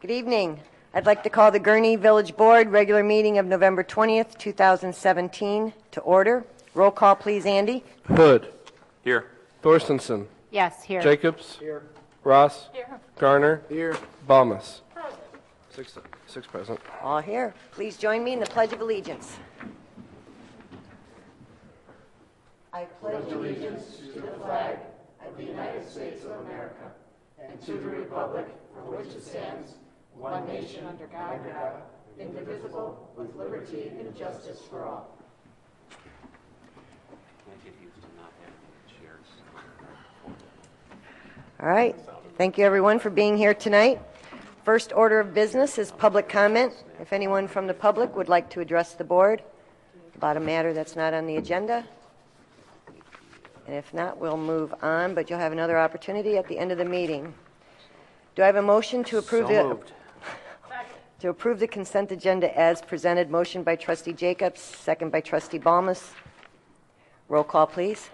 Good evening. I'd like to call the Gurnee Village Board regular meeting of November 20th, 2017 to order. Roll call, please, Andy. Hood. Here. Thorstensen. Yes, here. Jacobs. Here. Ross. Here. Garner. Here. Balmas. Six present. All here. Please join me in the Pledge of Allegiance. I pledge allegiance to the flag of the United States of America and to the republic for which it stands, one nation under God, indivisible, with liberty and justice for all. All right. Thank you, everyone, for being here tonight. First order of business is public comment. If anyone from the public would like to address the board about a matter that's not on the agenda. And if not, we'll move on, but you'll have another opportunity at the end of the meeting. Do I have a motion to approve to approve the consent agenda as presented? Motion by Trustee Jacobs, second by Trustee Balmas. Roll call, please.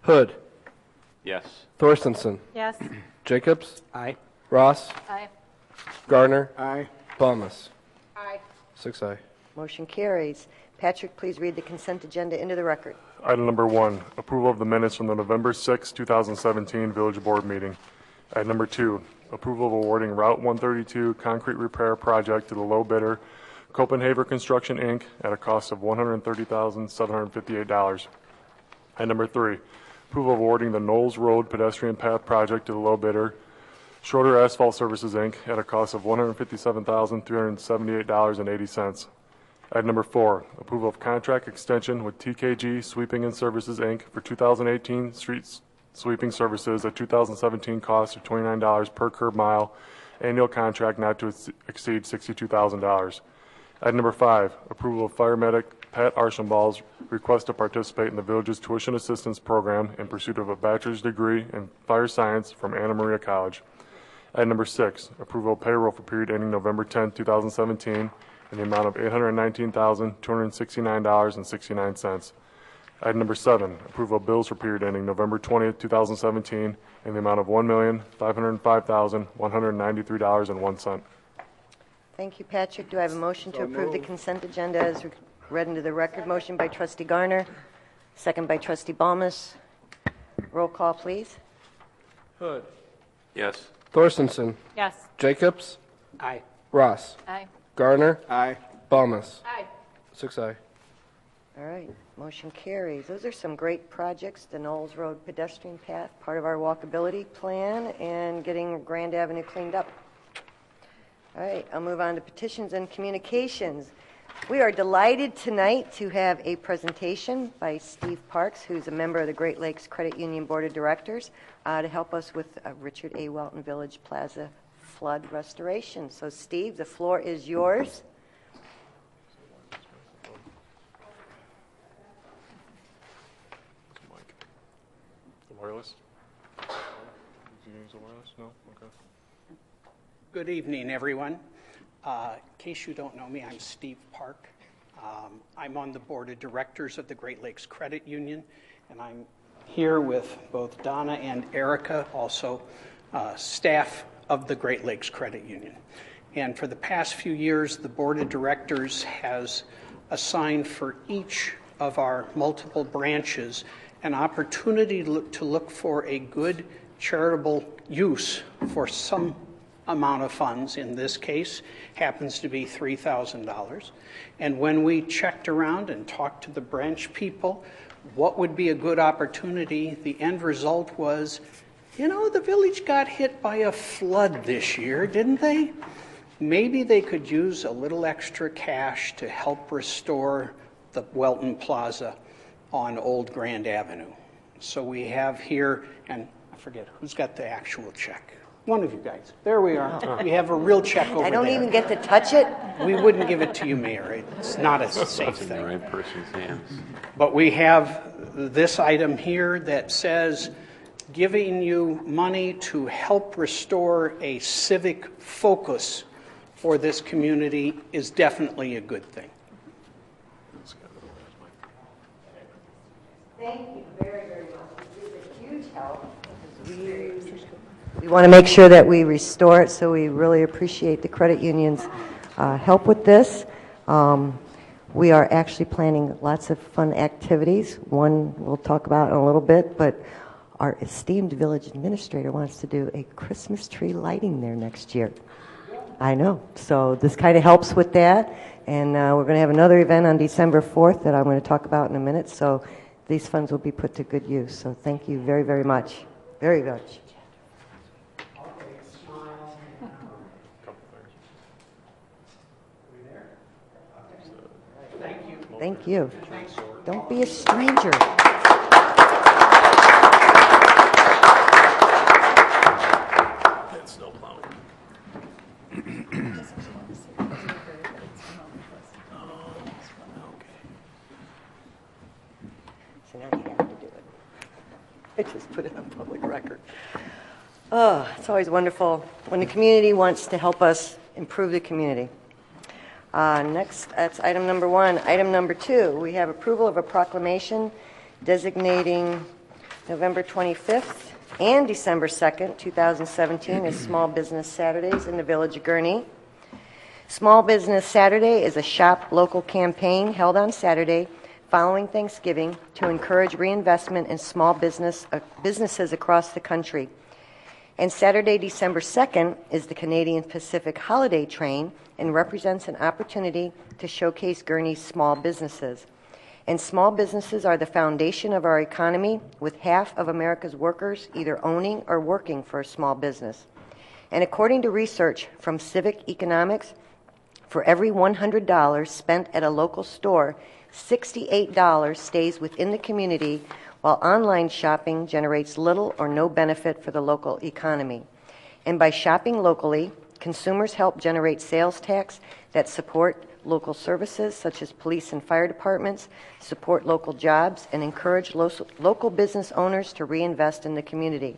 Hood. Yes. Thorstensen. Yes. Jacobs. Aye. Ross. Aye. Garner. Aye. Balmas. Aye. 6 aye. Motion carries. Patrick, please read the consent agenda into the record. Item number 1, approval of the minutes from the November 6, 2017 Village Board meeting. Item number 2, approval of awarding Route 132 concrete repair project to the low bidder, Copenhagen Construction, Inc., at a cost of $130,758. Item number 3, approval of awarding the Knowles Road pedestrian path project to the low bidder, Schroeder Asphalt Services, Inc., at a cost of $157,378.80. Item number 4, approval of contract extension with TKG Sweeping and Services, Inc. for 2018 street sweeping services at 2017 cost of $29 per curb mile, annual contract not to exceed $62,000. Item number 5, approval of fire medic Pat Archambault's request to participate in the village's tuition assistance program in pursuit of a bachelor's degree in fire science from Anna Maria College. Item number 6, approval of payroll for period ending November 10, 2017, in the amount of $819,269.69. Item number 7, approval of bills for period ending November 20th, 2017, in the amount of $1,505,193.01. Thank you, Patrick. Do I have a motion to approve the consent agenda as read into the record? Motion by Trustee Garner, second by Trustee Balmas. Roll call, please. Hood. Yes. Thorstensen. Yes. Jacobs. Aye. Ross. Aye. Garner. Aye. Balmas. Aye. 6 aye. All right, motion carries. Those are some great projects, the Knowles Road pedestrian path, part of our walkability plan, and getting Grand Avenue cleaned up. All right, I'll move on to petitions and communications. We are delighted tonight to have a presentation by Steve Parks, who's a member of the Great Lakes Credit Union Board of Directors, to help us with Richard A. Welton Village Plaza flood restoration. So, Steve, the floor is yours. Wireless? Did you use a wireless? No? Okay. Good evening, everyone. In case you don't know me, I'm Steve Park. I'm on the board of directors of the Great Lakes Credit Union, and I'm here with both Donna and Erica, also staff of the Great Lakes Credit Union. And for the past few years, the board of directors has assigned for each of our multiple branches an opportunity to look for a good charitable use for some amount of funds. In this case, happens to be $3,000. And when we checked around and talked to the branch people, what would be a good opportunity, the end result was, you know, the village got hit by a flood this year, didn't they? Maybe they could use a little extra cash to help restore the Welton Plaza on Old Grand Avenue. So we have here, and I forget, who's got the actual check? One of you guys. There we are. We have a real check over there. I don't even get to touch it. We wouldn't give it to you, Mayor. It's not a safe thing. In the right person's hands. But we have this item here that says, giving you money to help restore a civic focus for this community is definitely a good thing. Thank you very, very much. This is a huge help. We want to make sure that we restore it, so we really appreciate the credit union's help with this. We are actually planning lots of fun activities. One we'll talk about in a little bit, but our esteemed village administrator wants to do a Christmas tree lighting there next year. I know. So this kind of helps with that. And we're going to have another event on December 4th that I'm going to talk about in a minute. So these funds will be put to good use. So thank you very, very much. Very much. Thank you. Don't be a stranger. So now you have to do it. I just put it on public record. Oh, it's always wonderful when the community wants to help us improve the community. Next, that's item number 1. Item number 2, we have approval of a proclamation designating November 25th and December 2nd, 2017 as Small Business Saturdays in the Village of Gurnee. Small Business Saturday is a shop local campaign held on Saturday following Thanksgiving to encourage reinvestment in small businesses across the country. And Saturday, December 2nd, is the Canadian Pacific Holiday Train and represents an opportunity to showcase Gurnee's small businesses. And small businesses are the foundation of our economy, with half of America's workers either owning or working for a small business. And according to research from Civic Economics, for every $100 spent at a local store, $68 stays within the community, while online shopping generates little or no benefit for the local economy. And by shopping locally, consumers help generate sales tax that support local services such as police and fire departments, support local jobs, and encourage local business owners to reinvest in the community.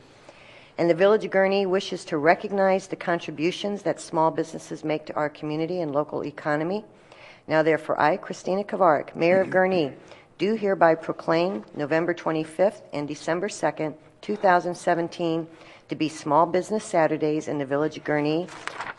And the Village of Gurnee wishes to recognize the contributions that small businesses make to our community and local economy. Now therefore, I, Christina Kavarik, Mayor of Gurnee, do hereby proclaim November 25th and December 2nd, 2017 to be Small Business Saturdays in the Village of Gurnee,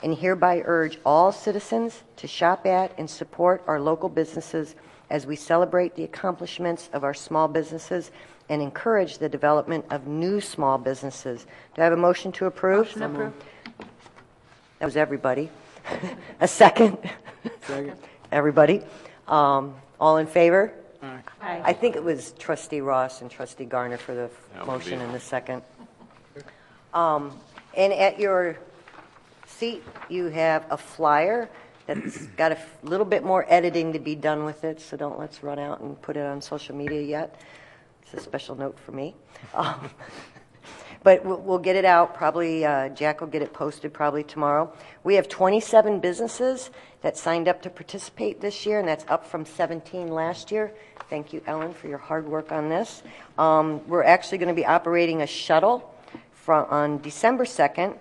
and hereby urge all citizens to shop at and support our local businesses as we celebrate the accomplishments of our small businesses and encourage the development of new small businesses. Do I have a motion to approve? Motion approved. That was everybody. A second? Second. Everybody. All in favor? Aye. I think it was Trustee Ross and Trustee Garner for the That would motion be- and the second. And at your seat, you have a flyer that's got a little bit more editing to be done with it, so don't let's run out and put it on social media yet. It's a special note for me. But we'll get it out probably, Jack will get it posted probably tomorrow. We have 27 businesses that signed up to participate this year, and that's up from 17 last year. Thank you, Ellen, for your hard work on this. We're actually going to be operating a shuttle on December 2nd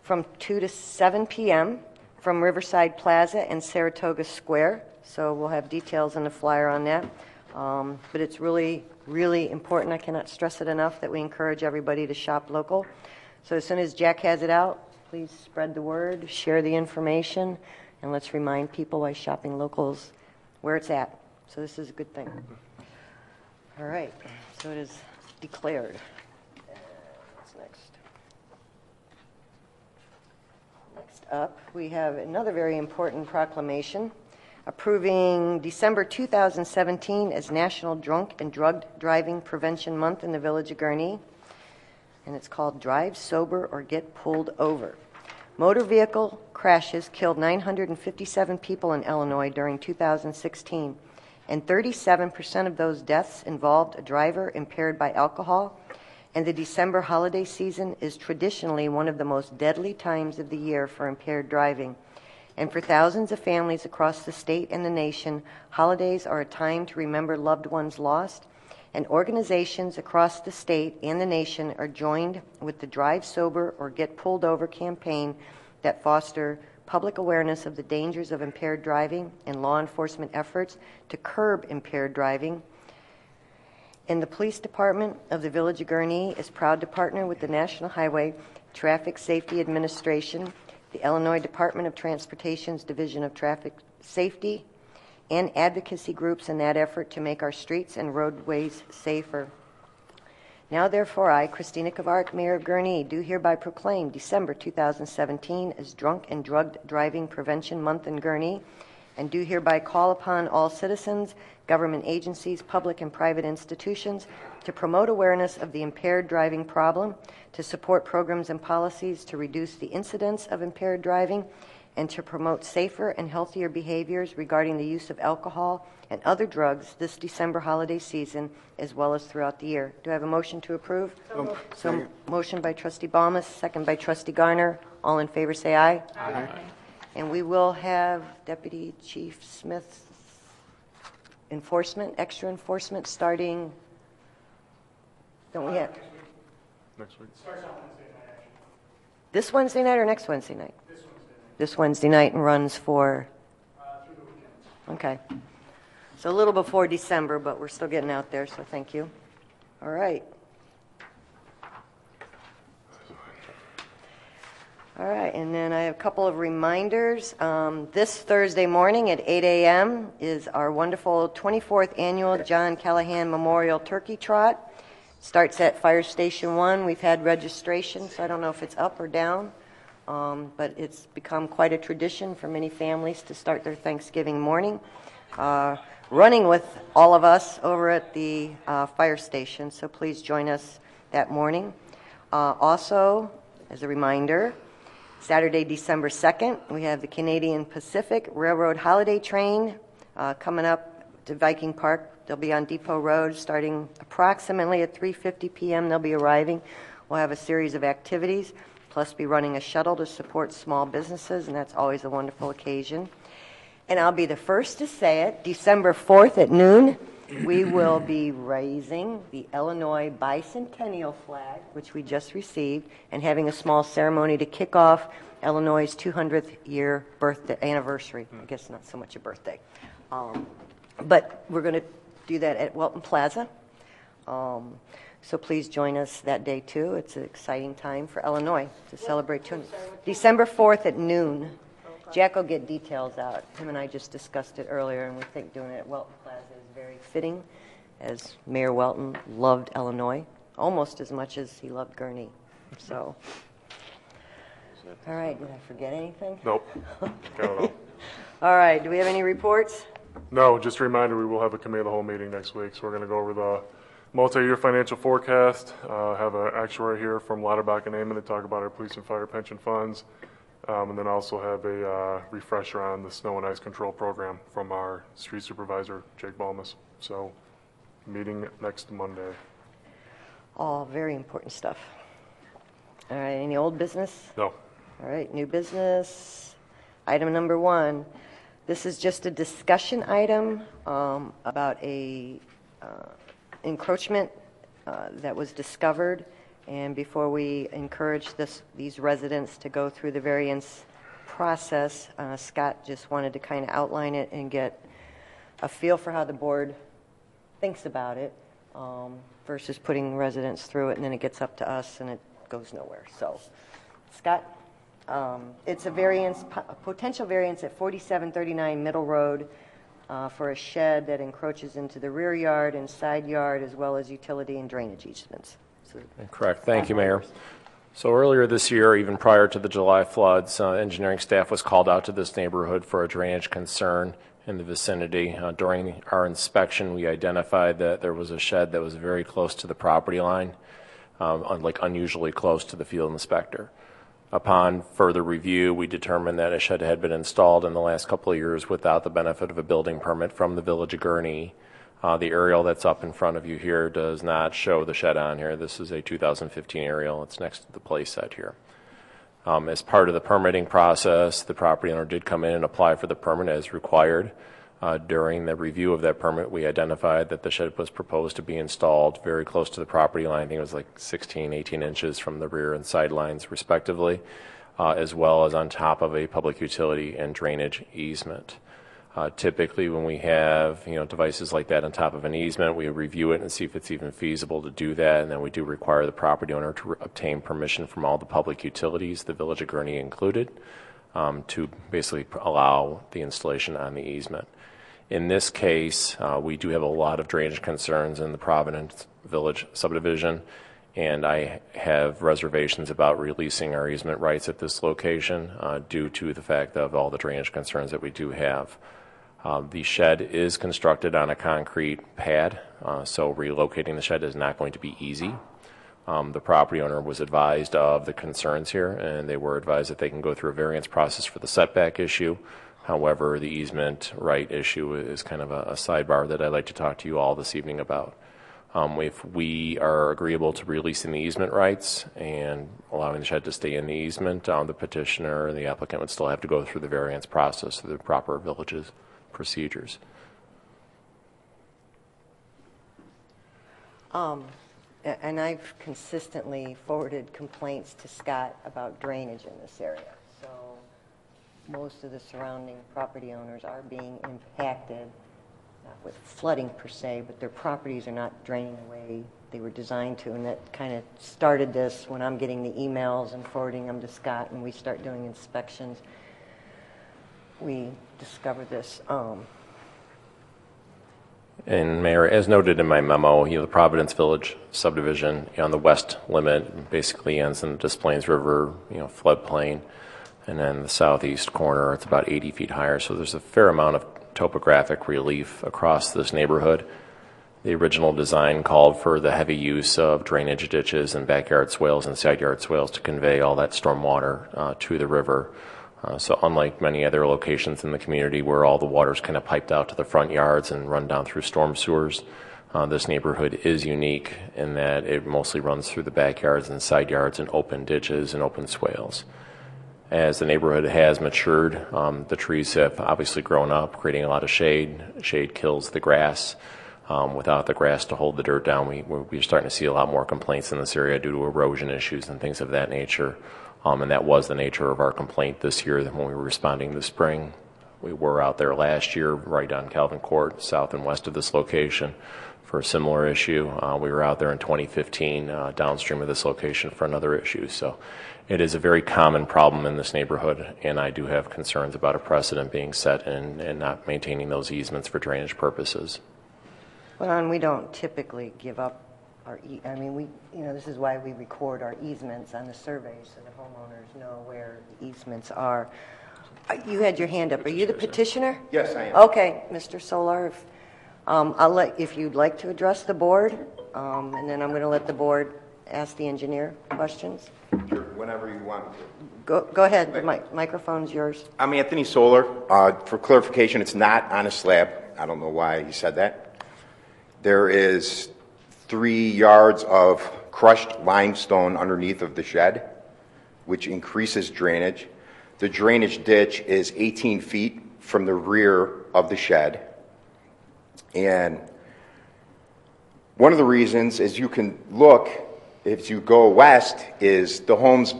from 2 to 7 p.m. from Riverside Plaza and Saratoga Square. So we'll have details in the flyer on that. But it's really, really important. I cannot stress it enough that we encourage everybody to shop local. So as soon as Jack has it out, please spread the word, share the information, and let's remind people why shopping local is where it's at. So this is a good thing. All right, so it is declared. What's next? Next up, we have another very important proclamation approving December 2017 as National Drunk and Drug Driving Prevention Month in the Village of Gurnee, and it's called Drive Sober or Get Pulled Over. Motor vehicle crashes killed 957 people in Illinois during 2016, and 37% of those deaths involved a driver impaired by alcohol, and the December holiday season is traditionally one of the most deadly times of the year for impaired driving. And for thousands of families across the state and the nation, holidays are a time to remember loved ones lost, and organizations across the state and the nation are joined with the Drive Sober or Get Pulled Over campaign that foster public awareness of the dangers of impaired driving and law enforcement efforts to curb impaired driving. And the Police Department of the Village of Gurnee is proud to partner with the National Highway Traffic Safety Administration, the Illinois Department of Transportation's Division of Traffic Safety, and advocacy groups in that effort to make our streets and roadways safer. Now, therefore, I, Christina Kavark, Mayor of Gurnee, do hereby proclaim December 2017 as Drunk and Drugged Driving Prevention Month in Gurnee, and do hereby call upon all citizens, government agencies, public and private institutions to promote awareness of the impaired driving problem, to support programs and policies to reduce the incidence of impaired driving, and to promote safer and healthier behaviors regarding the use of alcohol and other drugs this December holiday season, as well as throughout the year. Do I have a motion to approve? So motion by Trustee Balmas, second by Trustee Garner. All in favor say aye. Aye. And we will have Deputy Chief Smith's extra enforcement starting, don't we have? Next week. This Wednesday night or next Wednesday night? This Wednesday night and runs for? Through the weekend. Okay. So a little before December, but we're still getting out there, so thank you. All right. All right, and then I have a couple of reminders. This Thursday morning at 8 a.m. is our wonderful 24th Annual John Callahan Memorial Turkey Trot. Starts at Fire Station 1. We've had registration, so I don't know if it's up or down, but it's become quite a tradition for many families to start their Thanksgiving morning running with all of us over at the fire station, so please join us that morning. Also, as a reminder, Saturday, December 2nd, we have the Canadian Pacific Railroad Holiday Train coming up to Viking Park. They'll be on Depot Road starting approximately at 3:50 p.m. They'll be arriving. We'll have a series of activities, plus be running a shuttle to support small businesses, and that's always a wonderful occasion. And I'll be the first to say it, December 4th at noon, we will be raising the Illinois bicentennial flag, which we just received, and having a small ceremony to kick off Illinois' 200th year birthday anniversary. I guess not so much a birthday. But we're going to do that at Welton Plaza. So please join us that day, too. It's an exciting time for Illinois to celebrate 200. December 4th at noon. Jack will get details out. Him and I just discussed it earlier, and we think doing it at Welton Plaza is very fitting, as Mayor Welton loved Illinois almost as much as he loved Gurnee. So, all right, did I forget anything? Nope. Got it all. All right, do we have any reports? No, just a reminder, we will have a committee of the whole meeting next week, so we're going to go over the multi-year financial forecast, have an actuary here from Lauterbach and Amon to talk about our police and fire pension funds, and then also have a refresher on the snow and ice control program from our street supervisor, Jake Balmas. So, meeting next Monday. All very important stuff. All right, any old business? No. All right, new business. Item number 1. This is just a discussion item about a encroachment that was discovered. And before we encourage these residents to go through the variance process, Scott just wanted to kind of outline it and get a feel for how the board thinks about it versus putting residents through it, and then it gets up to us and it goes nowhere. So, Scott, it's a potential variance at 4739 Middle Road for a shed that encroaches into the rear yard and side yard, as well as utility and drainage easements. So, correct. Thank you, Mayor. So earlier this year, even prior to the July floods, engineering staff was called out to this neighborhood for a drainage concern in the vicinity. During our inspection, we identified that there was a shed that was very close to the property line, unusually close to the field inspector. Upon further review, we determined that a shed had been installed in the last couple of years without the benefit of a building permit from the Village of Gurnee. The aerial that's up in front of you here does not show the shed on here. This is a 2015 aerial. It's next to the play set here. As part of the permitting process, the property owner did come in and apply for the permit as required. During the review of that permit, we identified that the shed was proposed to be installed very close to the property line. I think it was like 16, 18 inches from the rear and side lines, respectively, as well as on top of a public utility and drainage easement. Typically, when we have devices like that on top of an easement, we review it and see if it's even feasible to do that, and then we do require the property owner to obtain permission from all the public utilities, the Village of Gurnee included, to basically allow the installation on the easement. In this case, we do have a lot of drainage concerns in the Providence Village subdivision, and I have reservations about releasing our easement rights at this location due to the fact of all the drainage concerns that we do have. The shed is constructed on a concrete pad, so relocating the shed is not going to be easy. The property owner was advised of the concerns here, and they were advised that they can go through a variance process for the setback issue. However, the easement right issue is kind of a sidebar that I'd like to talk to you all this evening about. If we are agreeable to releasing the easement rights and allowing the shed to stay in the easement, the petitioner and the applicant would still have to go through the variance process through the proper villages procedures. And I've consistently forwarded complaints to Scott about drainage in this area. So most of the surrounding property owners are being impacted, not with flooding per se, but their properties are not draining the way they were designed to. And that kind of started this when I'm getting the emails and forwarding them to Scott, and we start doing inspections. We discovered this. And Mayor, as noted in my memo, the Providence Village subdivision on the west limit basically ends in the Des Plaines River, floodplain, and then the southeast corner, it's about 80 feet higher. So there's a fair amount of topographic relief across this neighborhood. The original design called for the heavy use of drainage ditches and backyard swales and side yard swales to convey all that storm water to the river. So unlike many other locations in the community where all the water's kind of piped out to the front yards and run down through storm sewers, this neighborhood is unique in that it mostly runs through the backyards and side yards and open ditches and open swales. As the neighborhood has matured, the trees have obviously grown up, creating a lot of shade. Shade kills the grass. Without the grass to hold the dirt down, we're starting to see a lot more complaints in this area due to erosion issues and things of that nature. And that was the nature of our complaint this year when we were responding this spring. We were out there last year right on Calvin Court, south and west of this location, for a similar issue. We were out there in 2015 downstream of this location for another issue. So it is a very common problem in this neighborhood, and I do have concerns about a precedent being set and not maintaining those easements for drainage purposes. Well, and we don't typically give up our, this is why we record our easements on the survey so the homeowners know where the easements are. You had your hand up. Are you the petitioner? Yes, I am. Okay, Mr. Solar, if you'd like to address the board, and then I'm going to let the board ask the engineer questions. Sure, whenever you want to. Go ahead. The microphone's yours. I'm Anthony Solar. For clarification, it's not on a slab. I don't know why you said that. There is 3 yards of crushed limestone underneath of the shed, which increases drainage. The drainage ditch is 18 feet from the rear of the shed. And one of the reasons, as you can look, if you go west, is the homes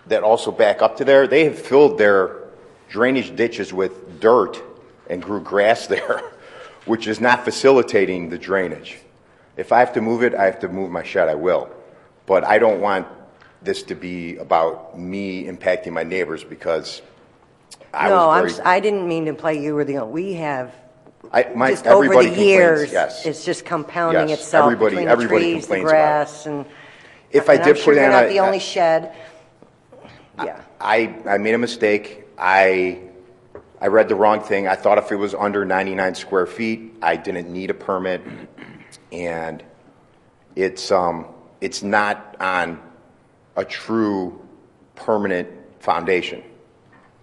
that also back up to there, they have filled their drainage ditches with dirt and grew grass there, which is not facilitating the drainage. If I have to move it, I have to move my shed, I will. But I don't want this to be about me impacting my neighbors because I didn't mean to imply you were the only. We have just over everybody the years, yes. It's just compounding Yes, itself everybody between the trees, the complains grass, and if I and did I'm put sure it you're on not a- the only shed. Yeah. I made a mistake. I read the wrong thing. I thought if it was under 99 square feet, I didn't need a permit, and it's not on a true permanent foundation.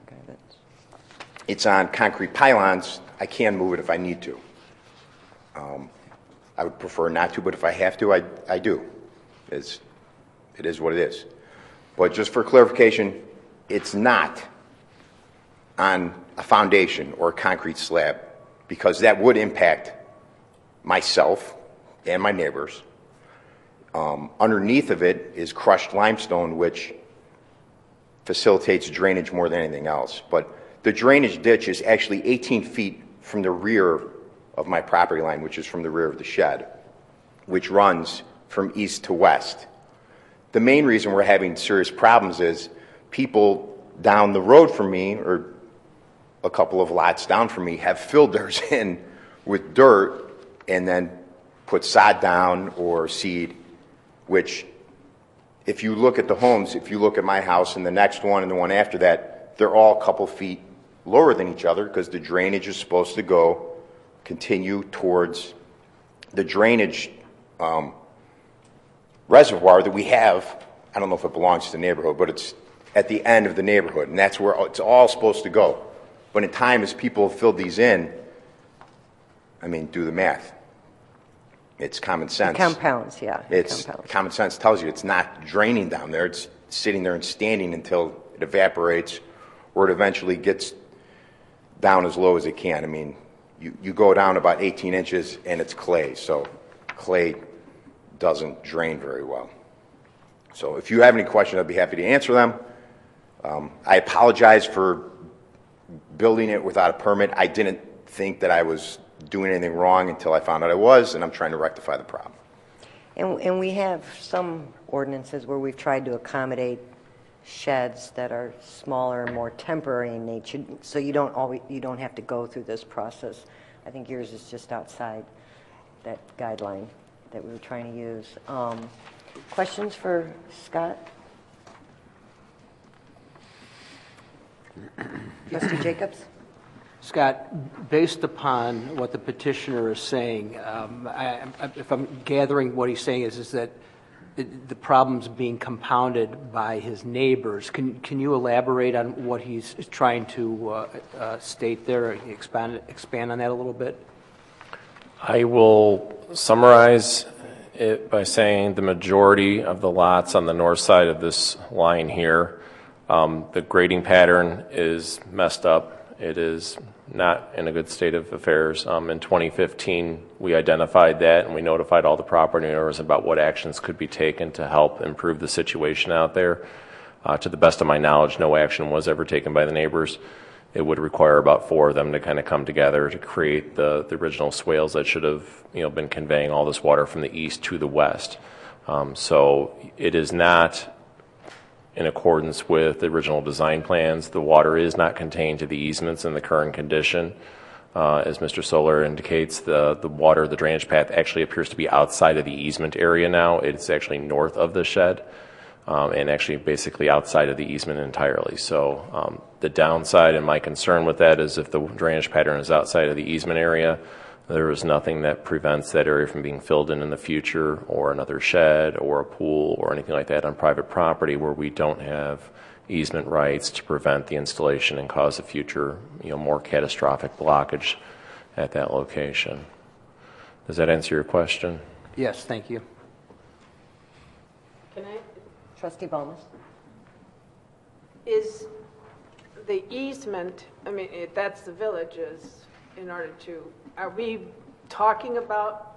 Okay, It's on concrete pylons. I can move it if I need to. I would prefer not to, but if I have to, I do. It is what it is. But just for clarification, it's not on a foundation or a concrete slab because that would impact myself and my neighbors. Underneath of it is crushed limestone, which facilitates drainage more than anything else. But The drainage ditch is actually 18 feet from the rear of my property line, which is from the rear of the shed, which runs from east to west. The main reason we're having serious problems is people down the road from me, or a couple of lots down from me, have filled theirs in with dirt and then put sod down or seed, which if you look at the homes, if you look at my house and the next one and the one after that, they're all a couple feet lower than each other because the drainage is supposed to continue towards the drainage reservoir that we have. I don't know if it belongs to the neighborhood, but it's at the end of the neighborhood, and that's where it's all supposed to go. But in time, as people have filled these in, I mean, do the math. It's common sense. Compounds, yeah. It's compounds. common sense tells you it's not draining down there. It's sitting there and standing until it evaporates, or it eventually gets down as low as it can. I mean, you go down about 18 inches and it's clay, so clay doesn't drain very well. So if you have any questions, I'd be happy to answer them. I apologize for building it without a permit. I didn't think that I was doing anything wrong until I found out I was, and I'm trying to rectify the problem. And we have some ordinances where we've tried to accommodate sheds that are smaller and more temporary in nature, so you don't have to go through this process. I think yours is just outside that guideline that we were trying to use. Questions for Scott? Trustee Jacobs? Scott, based upon what the petitioner is saying, if I'm gathering what he's saying is that the problem's being compounded by his neighbors. Can you elaborate on what he's trying to state there, expand on that a little bit? I will summarize it by saying the majority of the lots on the north side of this line here, the grading pattern is messed up. It is not in a good state of affairs. In 2015, we identified that and we notified all the property owners about what actions could be taken to help improve the situation out there. To the best of my knowledge, no action was ever taken by the neighbors. It would require about 4 of them to kind of come together to create the original swales that should have been conveying all this water from the east to the west. So it is not in accordance with the original design plans. The water is not contained to the easements in the current condition. As Mr. Solar indicates, the water, the drainage path actually appears to be outside of the easement area now. It's actually north of the shed and actually basically outside of the easement entirely. So the downside and my concern with that is if the drainage pattern is outside of the easement area, there is nothing that prevents that area from being filled in the future, or another shed or a pool or anything like that on private property where we don't have easement rights to prevent the installation and cause a future, more catastrophic blockage at that location. Does that answer your question? Yes, thank you. Can I, Trustee Balmas? is the easement, that's the village's, in order to, are we talking about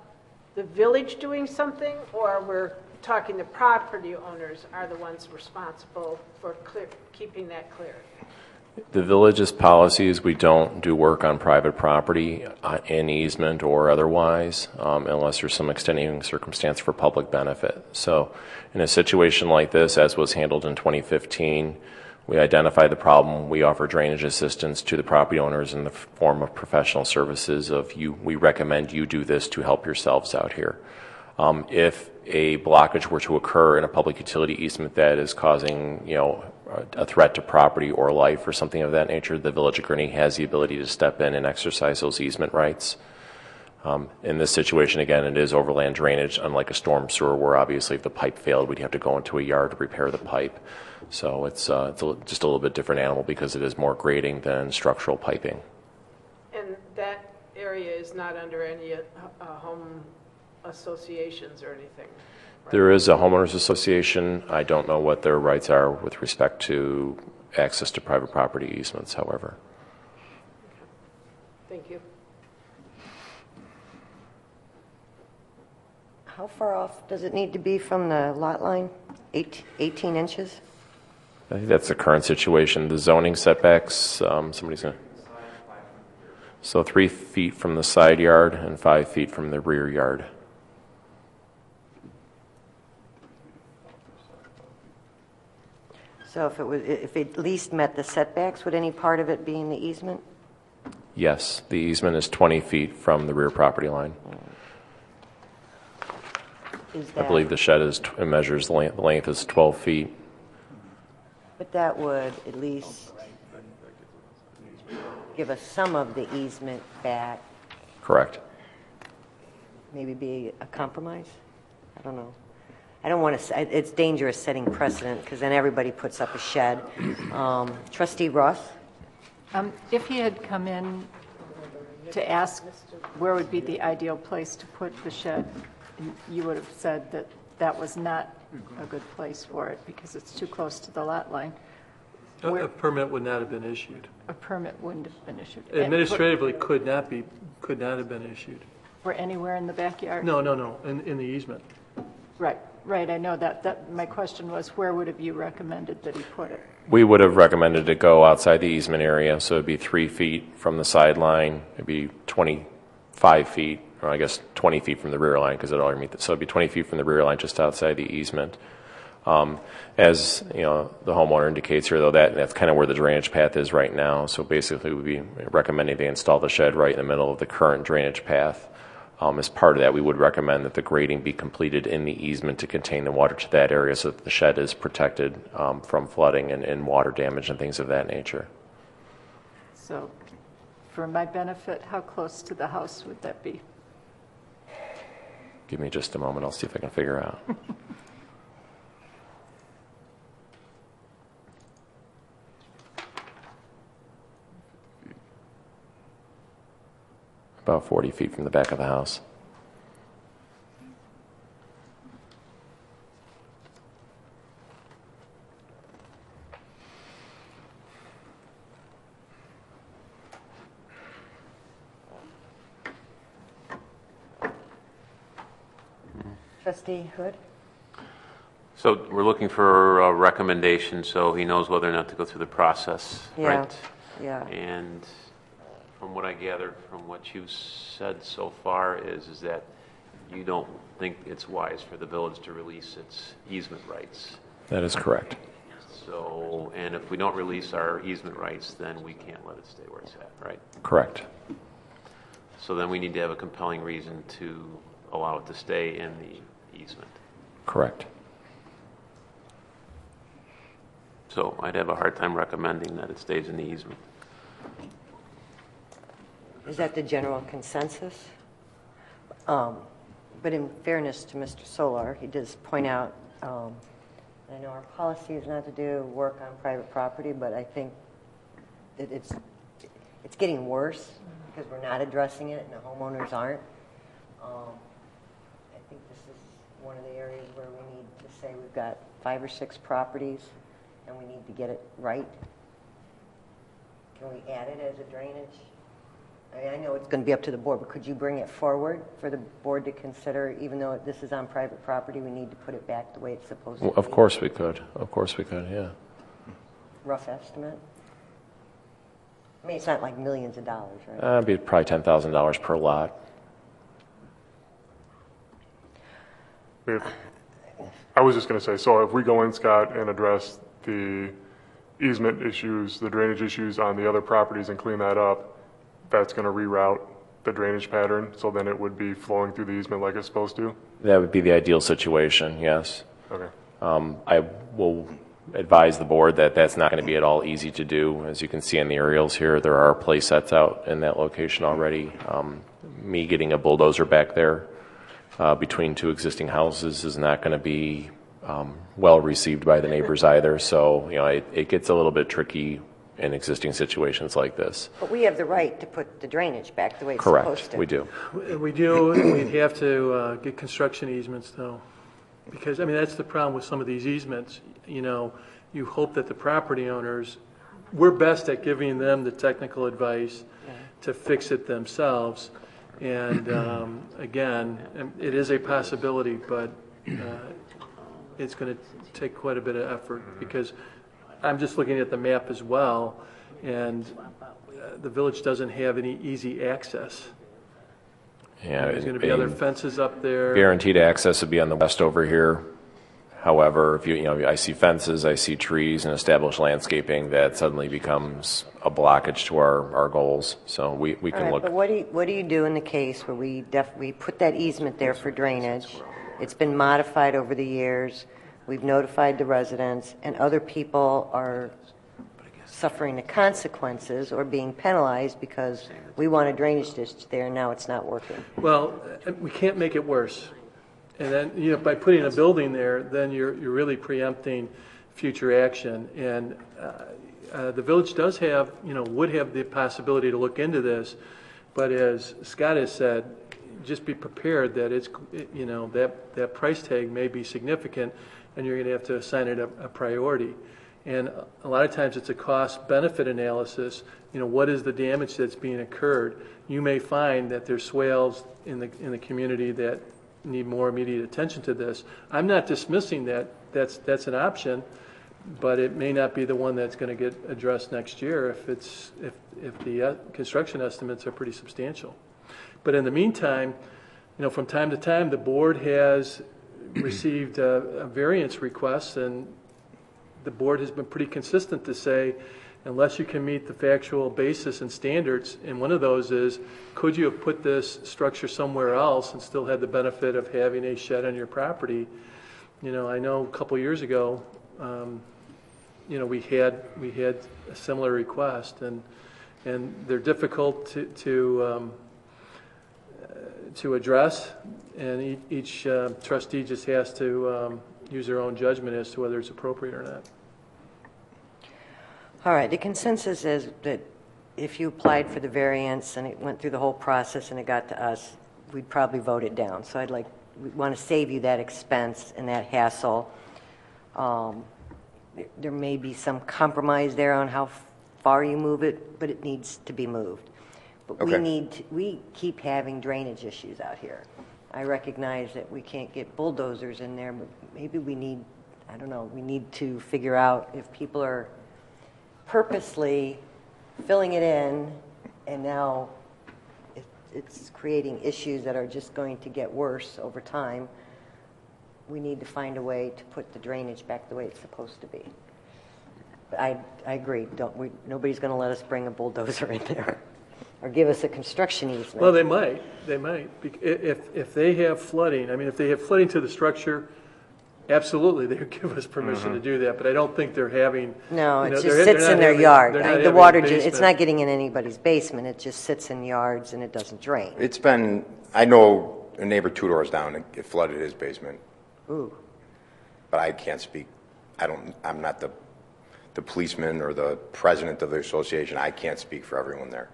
the village doing something, or we're talking the property owners are the ones responsible for keeping that clear? The village's policy is we don't do work on private property in easement or otherwise unless there's some extenuating circumstance for public benefit. So in a situation like this, as was handled in 2015, we identify the problem. We offer drainage assistance to the property owners in the form of professional services we recommend you do this to help yourselves out here. If a blockage were to occur in a public utility easement that is causing, a threat to property or life or something of that nature, the Village of Gurnee has the ability to step in and exercise those easement rights. In this situation, again, it is overland drainage, unlike a storm sewer where obviously if the pipe failed, we'd have to go into a yard to repair the pipe. So it's just a little bit different animal because it is more grading than structural piping. And that area is not under any home associations or anything? Right? There is a homeowners association. I don't know what their rights are with respect to access to private property easements, however. Thank you. How far off does it need to be from the lot line? 18 inches? I think that's the current situation. The zoning setbacks, somebody's going to... So 3 feet from the side yard and 5 feet from the rear yard. So if it at least met the setbacks, would any part of it be in the easement? Yes, the easement is 20 feet from the rear property line. Is I that, believe the shed measures, the length is 12 feet. but that would at least give us some of the easement back, Correct. maybe be a compromise? I don't know. I don't want to, it's dangerous setting precedent because then everybody puts up a shed. Trustee Ross? If he had come in to ask where would be the ideal place to put the shed, you would have said that that was not a good place for it because it's too close to the lot line. A permit would not have been issued. A permit wouldn't have been issued. Administratively, could not have been issued. For anywhere in the backyard? No, in the easement. Right, I know that. My question was, where would have you recommended that he put it? We would have recommended to go outside the easement area, so it'd be 3 feet from the sideline. It'd be 25 feet, or I guess 20 feet from the rear line, because it'd meet. So it'd be 20 feet from the rear line, just outside the easement. As you know, the homeowner indicates here, though, that's kind of where the drainage path is right now. So basically, we'd be recommending they install the shed right in the middle of the current drainage path. As part of that, we would recommend that the grading be completed in the easement to contain the water to that area so that the shed is protected from flooding and water damage and things of that nature. So, for my benefit, how close to the house would that be? Give me just a moment. I'll see if I can figure out. About 40 feet from the back of the house. Trustee Hood? So we're looking for a recommendation so he knows whether or not to go through the process, Yeah. right? Yeah. And from what I gathered from what you've said so far is that you don't think it's wise for the village to release its easement rights. That is correct. So, and if we don't release our easement rights, then we can't let it stay where it's at, right? Correct. So then we need to have a compelling reason to allow it to stay in the easement. Correct. So I'd have a hard time recommending that it stays in the easement. Is that the general consensus? But in fairness to Mr. Solar, he does point out, I know our policy is not to do work on private property, but I think that it's getting worse because we're not addressing it and the homeowners aren't. I think this is one of the areas where we need to say we've got 5 or 6 properties and we need to get it right. Can we add it as a drainage? I mean, I know it's going to be up to the board, but could you bring it forward for the board to consider, even though this is on private property, we need to put it back the way it's supposed to be? Of course we could. Of course we could, yeah. Rough estimate? I mean, it's not like millions of dollars, right? It'd be probably $10,000 per lot. I was just going to say, so if we go in, Scott, and address the easement issues, the drainage issues on the other properties and clean that up, that's going to reroute the drainage pattern, so then it would be flowing through the easement like it's supposed to? That would be the ideal situation, yes. Okay. I will advise the board that that's not going to be at all easy to do. As you can see in the aerials here, there are play sets out in that location already. Me getting a bulldozer back there between 2 existing houses is not going to be well received by the neighbors either. So, you know, it gets a little bit tricky in existing situations like this. But we have the right to put the drainage back the way it's supposed Correct, to. we do. We do, and we'd have to get construction easements, though. Because, I mean, that's the problem with some of these easements. You know, you hope that the property owners, we're best at giving them the technical advice to fix it themselves. And again, it is a possibility, but it's going to take quite a bit of effort because I'm just looking at the map as well, and the village doesn't have any easy access. Yeah, There's going to be other fences up there. Guaranteed access would be on the west over here. However, if I see fences, I see trees and established landscaping, that suddenly becomes a blockage to our goals. So we All can right, look. but what do you do in the case where we put that easement there for drainage? It's been modified over the years. We've notified the residents, and other people are suffering the consequences or being penalized because we want a drainage ditch there, and now it's not working. Well, we can't make it worse. And then, by putting a building there, then you're really preempting future action. And the village does have, would have the possibility to look into this, but as Scott has said, just be prepared that it's, that price tag may be significant, and you're going to have to assign it a priority. And a lot of times it's a cost-benefit analysis. What is the damage that's being occurred? You may find that there's swales in the community that need more immediate attention to this. I'm not dismissing that. That's an option, but it may not be the one that's going to get addressed next year if the construction estimates are pretty substantial. But in the meantime, from time to time, the board has received a variance request, and the board has been pretty consistent to say, unless you can meet the factual basis and standards, and one of those is, could you have put this structure somewhere else and still had the benefit of having a shed on your property? I know a couple years ago, we had a similar request, and they're difficult to address, and each trustee just has to use their own judgment as to whether it's appropriate or not. All right, the consensus is that if you applied for the variance and it went through the whole process and it got to us, we'd probably vote it down. So we want to save you that expense and that hassle. There may be some compromise there on how far you move it, but it needs to be moved. But Okay. we keep having drainage issues out here. I recognize that we can't get bulldozers in there, but maybe we need to figure out if people are purposely filling it in, and now it's creating issues that are just going to get worse over time. We need to find a way to put the drainage back the way it's supposed to be. But I agree. Nobody's going to let us bring a bulldozer in there or give us a construction easement. Well, they might. If they have flooding, if they have flooding to the structure, absolutely, they would give us permission to do that, but I don't think they're having... No, it just sits in their yard. The water, it's not getting in anybody's basement. It just sits in yards and it doesn't drain. I know a neighbor 2 doors down, it flooded his basement. Ooh. But I can't speak. I'm not the policeman or the president of the association. I can't speak for everyone there.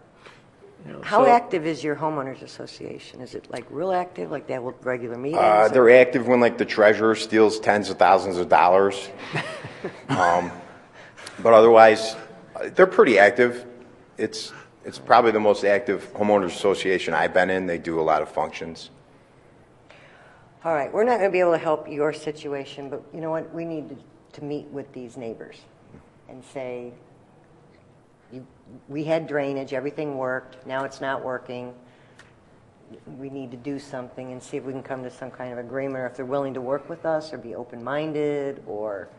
How active is your homeowners association? Is it real active, like they have regular meetings? They're active when the treasurer steals tens of thousands of dollars. But otherwise, they're pretty active. It's probably the most active homeowners association I've been in. They do a lot of functions. All right, we're not going to be able to help your situation, but you know what? We need to meet with these neighbors and say, we had drainage, everything worked, now it's not working. We need to do something and see if we can come to some kind of agreement, or if they're willing to work with us or be open-minded, or...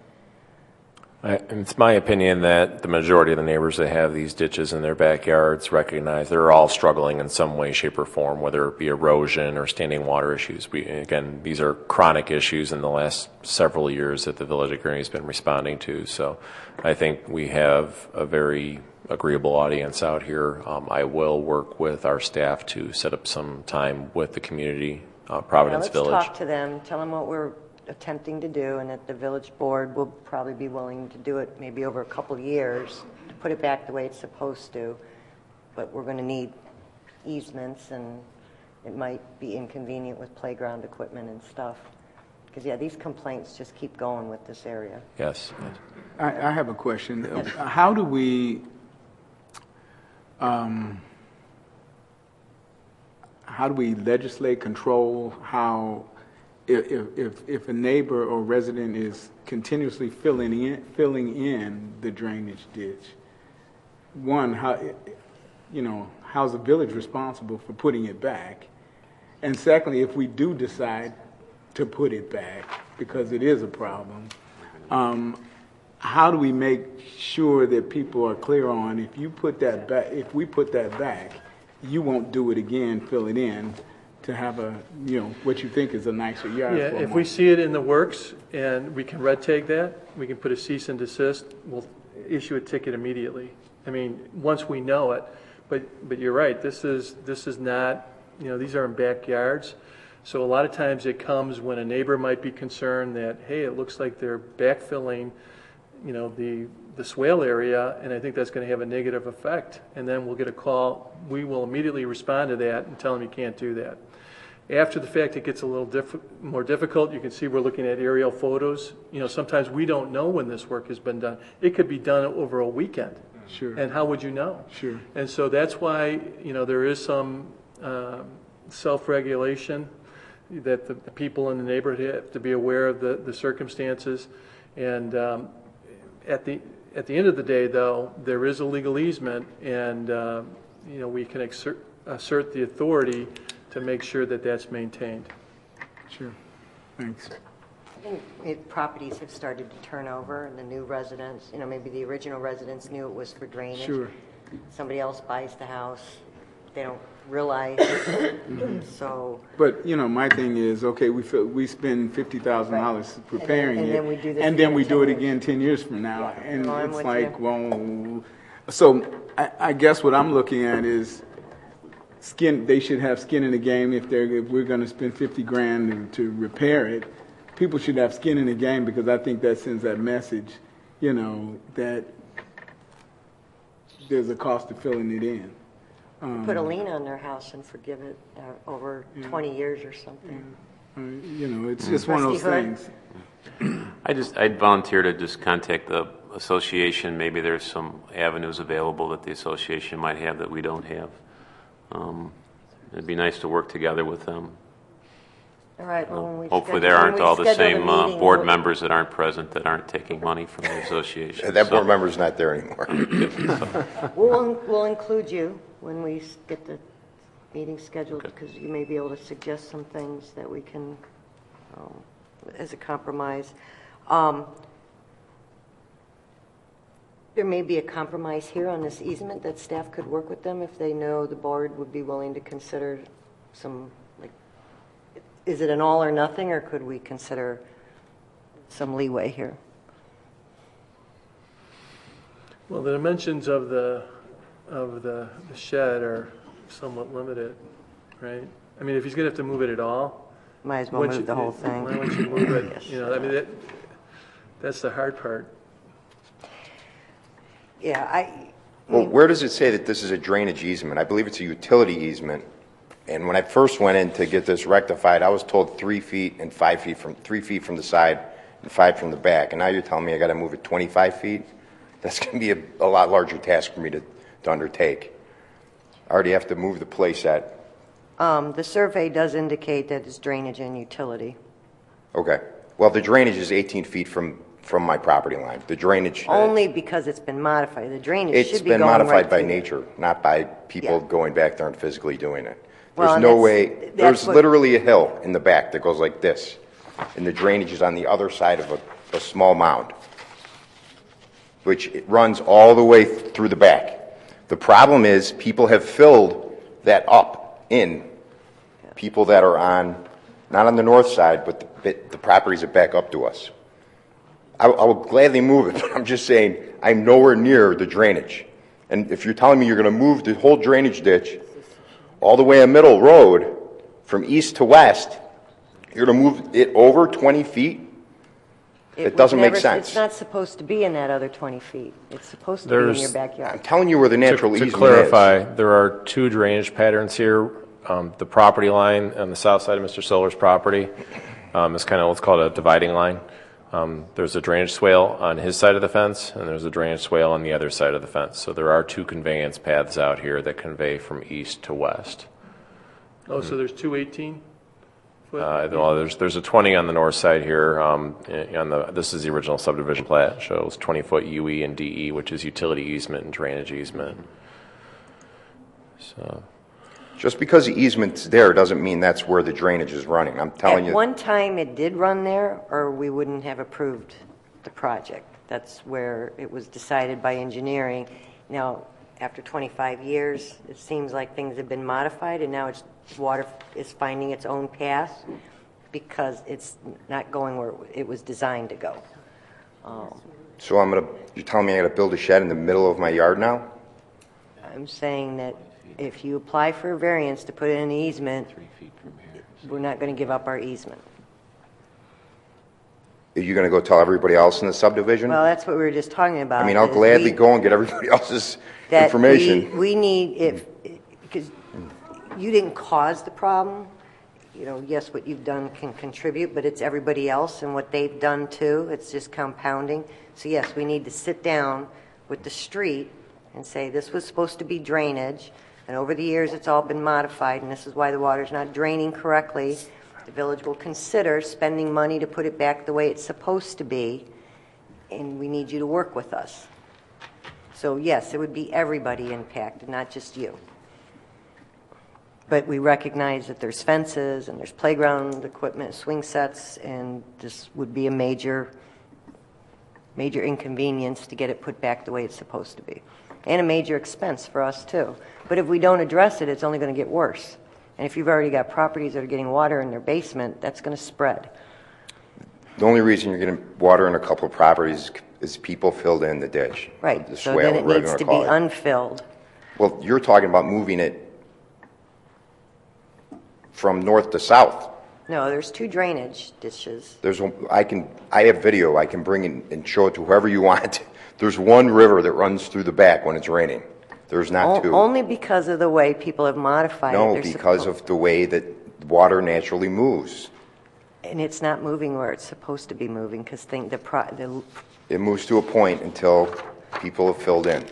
It's my opinion that the majority of the neighbors that have these ditches in their backyards recognize they're all struggling in some way, shape, or form, whether it be erosion or standing water issues. Again, these are chronic issues in the last several years that the village of Gurnee has been responding to. So I think we have a very agreeable audience out here. I will work with our staff to set up some time with the community, Providence Village. Let's talk to them, tell them what we're attempting to do, and that the village board will probably be willing to do it maybe over a couple of years to put it back the way it's supposed to. But we're going to need easements, and it might be inconvenient with playground equipment and stuff. Because, yeah, these complaints just keep going with this area. Yes. I have a question. Yes. How do we legislate, control how if a neighbor or resident is continuously filling in the drainage ditch, one, how's the village responsible for putting it back? And secondly, if we do decide to put it back, because it is a problem, how do we make sure that people are clear on if we put that back, you won't do it again, fill it in, to have what you think is a nicer yard Yeah, for a if we month? see it in the works and we can red tag that, we can put a cease and desist, we'll issue a ticket immediately. I mean, once we know it, but you're right, this is not, these are in backyards. So a lot of times it comes when a neighbor might be concerned that, hey, it looks like they're backfilling, the swale area, and I think that's going to have a negative effect. And then we'll get a call. We will immediately respond to that and tell them you can't do that. After the fact, it gets a little more difficult. You can see we're looking at aerial photos. Sometimes we don't know when this work has been done. It could be done over a weekend. Sure. And how would you know? Sure. And so that's why, there is some self-regulation that the people in the neighborhood have to be aware of the circumstances. And at the end of the day, though, there is a legal easement, and we can assert the authority to make sure that that's maintained. Sure. Thanks. I think properties have started to turn over, and the new residents, maybe the original residents knew it was for drainage. Sure. Somebody else buys the house, they don't realize, so. But, my thing is, okay, we spend $50,000 preparing and it. then we do this and then we again do it 10 again 10 years from now. Yeah. And No, I'm it's with like, you. well, so I guess what I'm looking at is they should have skin in the game if we're going to spend $50,000 to repair it. People should have skin in the game, because I think that sends that message, that there's a cost to filling it in. Put a lien on their house and forgive it over 20 years or something. It's just one of those Trustee things. I'd volunteer to just contact the association. Maybe there's some avenues available that the association might have that we don't have. It'd be nice to work together with them. All right, well, when we Hopefully schedule- there aren't when we all the schedule same meeting, board we'll- members that aren't present that aren't taking money from the association. That board So- member's not there anymore. We'll include you when we get the meeting scheduled, because you may be able to suggest some things that we can, as a compromise. There may be a compromise here on this easement that staff could work with them if they know the board would be willing to consider some, is it an all or nothing, or could we consider some leeway here? Well, the dimensions of the shed are somewhat limited, right? I mean, if he's going to have to move it at all, Might as well move the whole thing. why don't you move it? Yes. That's the hard part. Yeah, Well, where does it say that this is a drainage easement? I believe it's a utility easement. And when I first went in to get this rectified, I was told 3 feet and 5 feet 3 feet from the side and 5 from the back. And now you're telling me I got to move it 25 feet? That's going to be a lot larger task for me to undertake. I already have to move the place at. the survey does indicate that it's drainage and utility. Okay. Well, the drainage is 18 feet from my property line. The drainage. Only because it's been modified. The drainage It's should be been going modified right by through there. nature, not by people Yeah. going back there and physically doing it. Well, There's and no that's- way, that's there's what- literally a hill in the back that goes like this, and the drainage is on the other side of a small mound, which it runs all the way through the back. The problem is people have filled that up in, people that are not on the north side, but the properties that back up to us. I will gladly move it, but I'm just saying I'm nowhere near the drainage. And if you're telling me you're going to move the whole drainage ditch all the way a middle road from east to west, you're going to move it over 20 feet? It doesn't make sense. It's not supposed to be in that other 20 feet. It's supposed to be in your I'm backyard. telling you where the natural To easement is. clarify, there are two drainage patterns here. The property line on the south side of Mr. Silver's property is kind of what's called a dividing line. There's a drainage swale on his side of the fence, and there's a drainage swale on the other side of the fence. So there are two conveyance paths out here that convey from east to west. Oh, so there's two 18-foot foot? Well, there's a 20 on the north side here. This is the original subdivision plat. It shows 20-foot UE and DE, which is utility easement and drainage easement. So, Just because the easement's there doesn't mean that's where the drainage is running. I'm telling At you. one time, it did run there, or we wouldn't have approved the project. That's where it was decided by engineering. Now, after 25 years, it seems like things have been modified, and now water is finding its own path because it's not going where it was designed to go. So you're telling me I got to build a shed in the middle of my yard now? I'm saying that if you apply for a variance to put in an easement, we're not going to give up our easement. Are you going to go tell everybody else in the subdivision? Well, that's what we were just talking about. I mean, I'll is gladly go and get everybody else's that information. We need, because you didn't cause the problem, you know, yes, what you've done can contribute, but it's everybody else and what they've done too. It's just compounding. So yes, we need to sit down with the street and say this was supposed to be drainage, and over the years it's all been modified, and this is why the water's not draining correctly. The village will consider spending money to put it back the way it's supposed to be, and we need you to work with us. So yes, it would be everybody impacted, not just you. But we recognize that there's fences and there's playground equipment, swing sets, and this would be a major inconvenience to get it put back the way it's supposed to be. And a major expense for us too. But if we don't address it, it's only going to get worse. And if you've already got properties that are getting water in their basement, that's going to spread. The only reason you're getting water in a couple of properties is people filled in the ditch. Right, The so swale, then it whatever you needs wanna to be call it. unfilled. Well, you're talking about moving it from north to south. No, there's 2 drainage ditches. I have video. I can bring it and show it to whoever you want. There's one river that runs through the back when it's raining. There's not 2. Only because of the way people have modified it. No, They're because of the way that water naturally moves. And it's not moving where it's supposed to be moving because It moves to a point until people have filled in.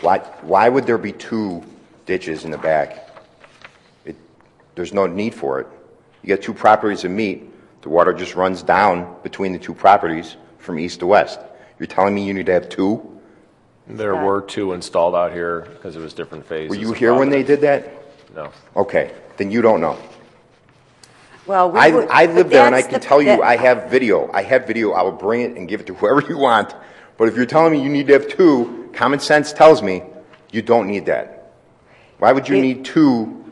Why would there be 2 ditches in the back? There's no need for it. You got 2 properties that meet. The water just runs down between the 2 properties from east to west. You're telling me you need to have 2? there were 2 installed out here because it was different phases. Were you of here when they Providence. did that? No. Okay, then you don't know. Well, I live there and I can tell you I have video. I have video. I will bring it and give it to whoever you want. But if you're telling me you need to have 2, common sense tells me you don't need that. Why would you need 2?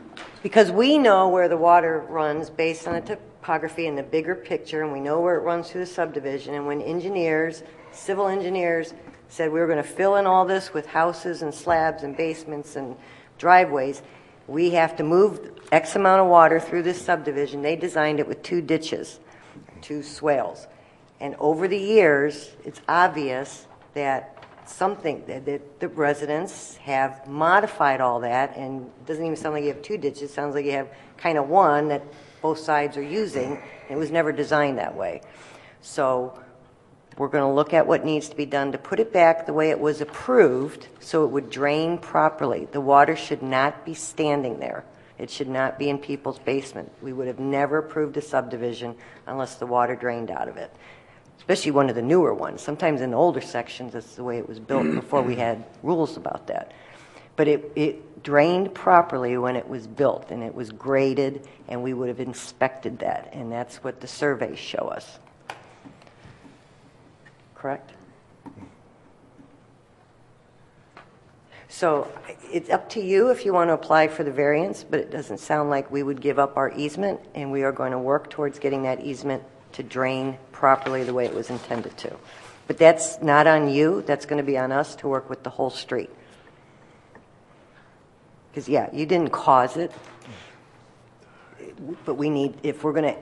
Because we know where the water runs based on the topography and the bigger picture, and we know where it runs through the subdivision. And when civil engineers said we were going to fill in all this with houses and slabs and basements and driveways, we have to move X amount of water through this subdivision. They designed it with 2 ditches, 2 swales. And over the years, it's obvious that that the residents have modified all that, and it doesn't even sound like you have 2 ditches. It sounds like you have kind of one that both sides are using. It was never designed that way. So we're going to look at what needs to be done to put it back the way it was approved so it would drain properly. The water should not be standing there. It should not be in people's basement. We would have never approved a subdivision unless the water drained out of it, especially one of the newer ones. Sometimes in older sections, that's the way it was built before we had rules about that. But it drained properly when it was built, and it was graded, and we would have inspected that, and that's what the surveys show us. Correct? So it's up to you if you want to apply for the variance, but it doesn't sound like we would give up our easement, and we are going to work towards getting that easement to drain properly the way it was intended to. But that's not on you. That's going to be on us to work with the whole street. Because, yeah, you didn't cause it, but we need, if we're going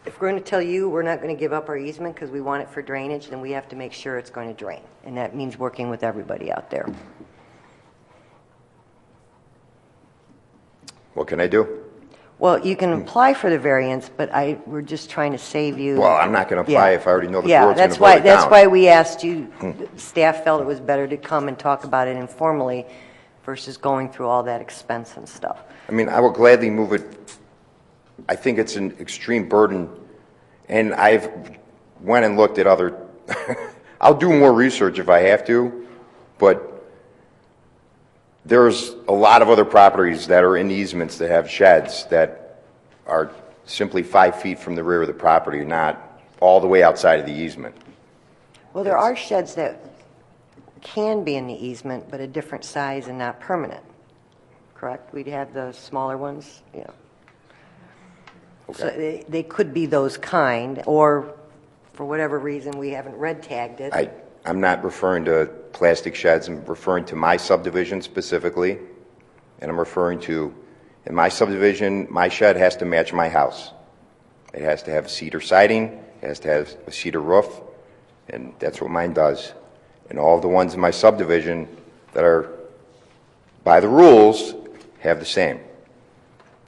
to tell you we're not going to give up our easement because we want it for drainage, then we have to make sure it's going to drain. And that means working with everybody out there. What can I do? Well, you can apply for the variance, but we're just trying to save you. Well, I'm not going to apply if I already know the board's going to that's vote it down. That's why we asked you. Staff felt it was better to come and talk about it informally versus going through all that expense and stuff. I mean, I will gladly move it I think it's an extreme burden, and I've went and looked at other, I'll do more research if I have to, but there's a lot of other properties that are in easements that have sheds that are simply 5 feet from the rear of the property, not all the way outside of the easement. Well, there are sheds that can be in the easement, but a different size and not permanent, correct? We'd have the smaller ones, yeah. So they could be those kind, or for whatever reason, we haven't red tagged it. I'm not referring to plastic sheds. I'm referring to my subdivision specifically, and I'm referring to, in my subdivision, my shed has to match my house. It has to have cedar siding, it has to have a cedar roof, and that's what mine does. And all the ones in my subdivision that are by the rules have the same.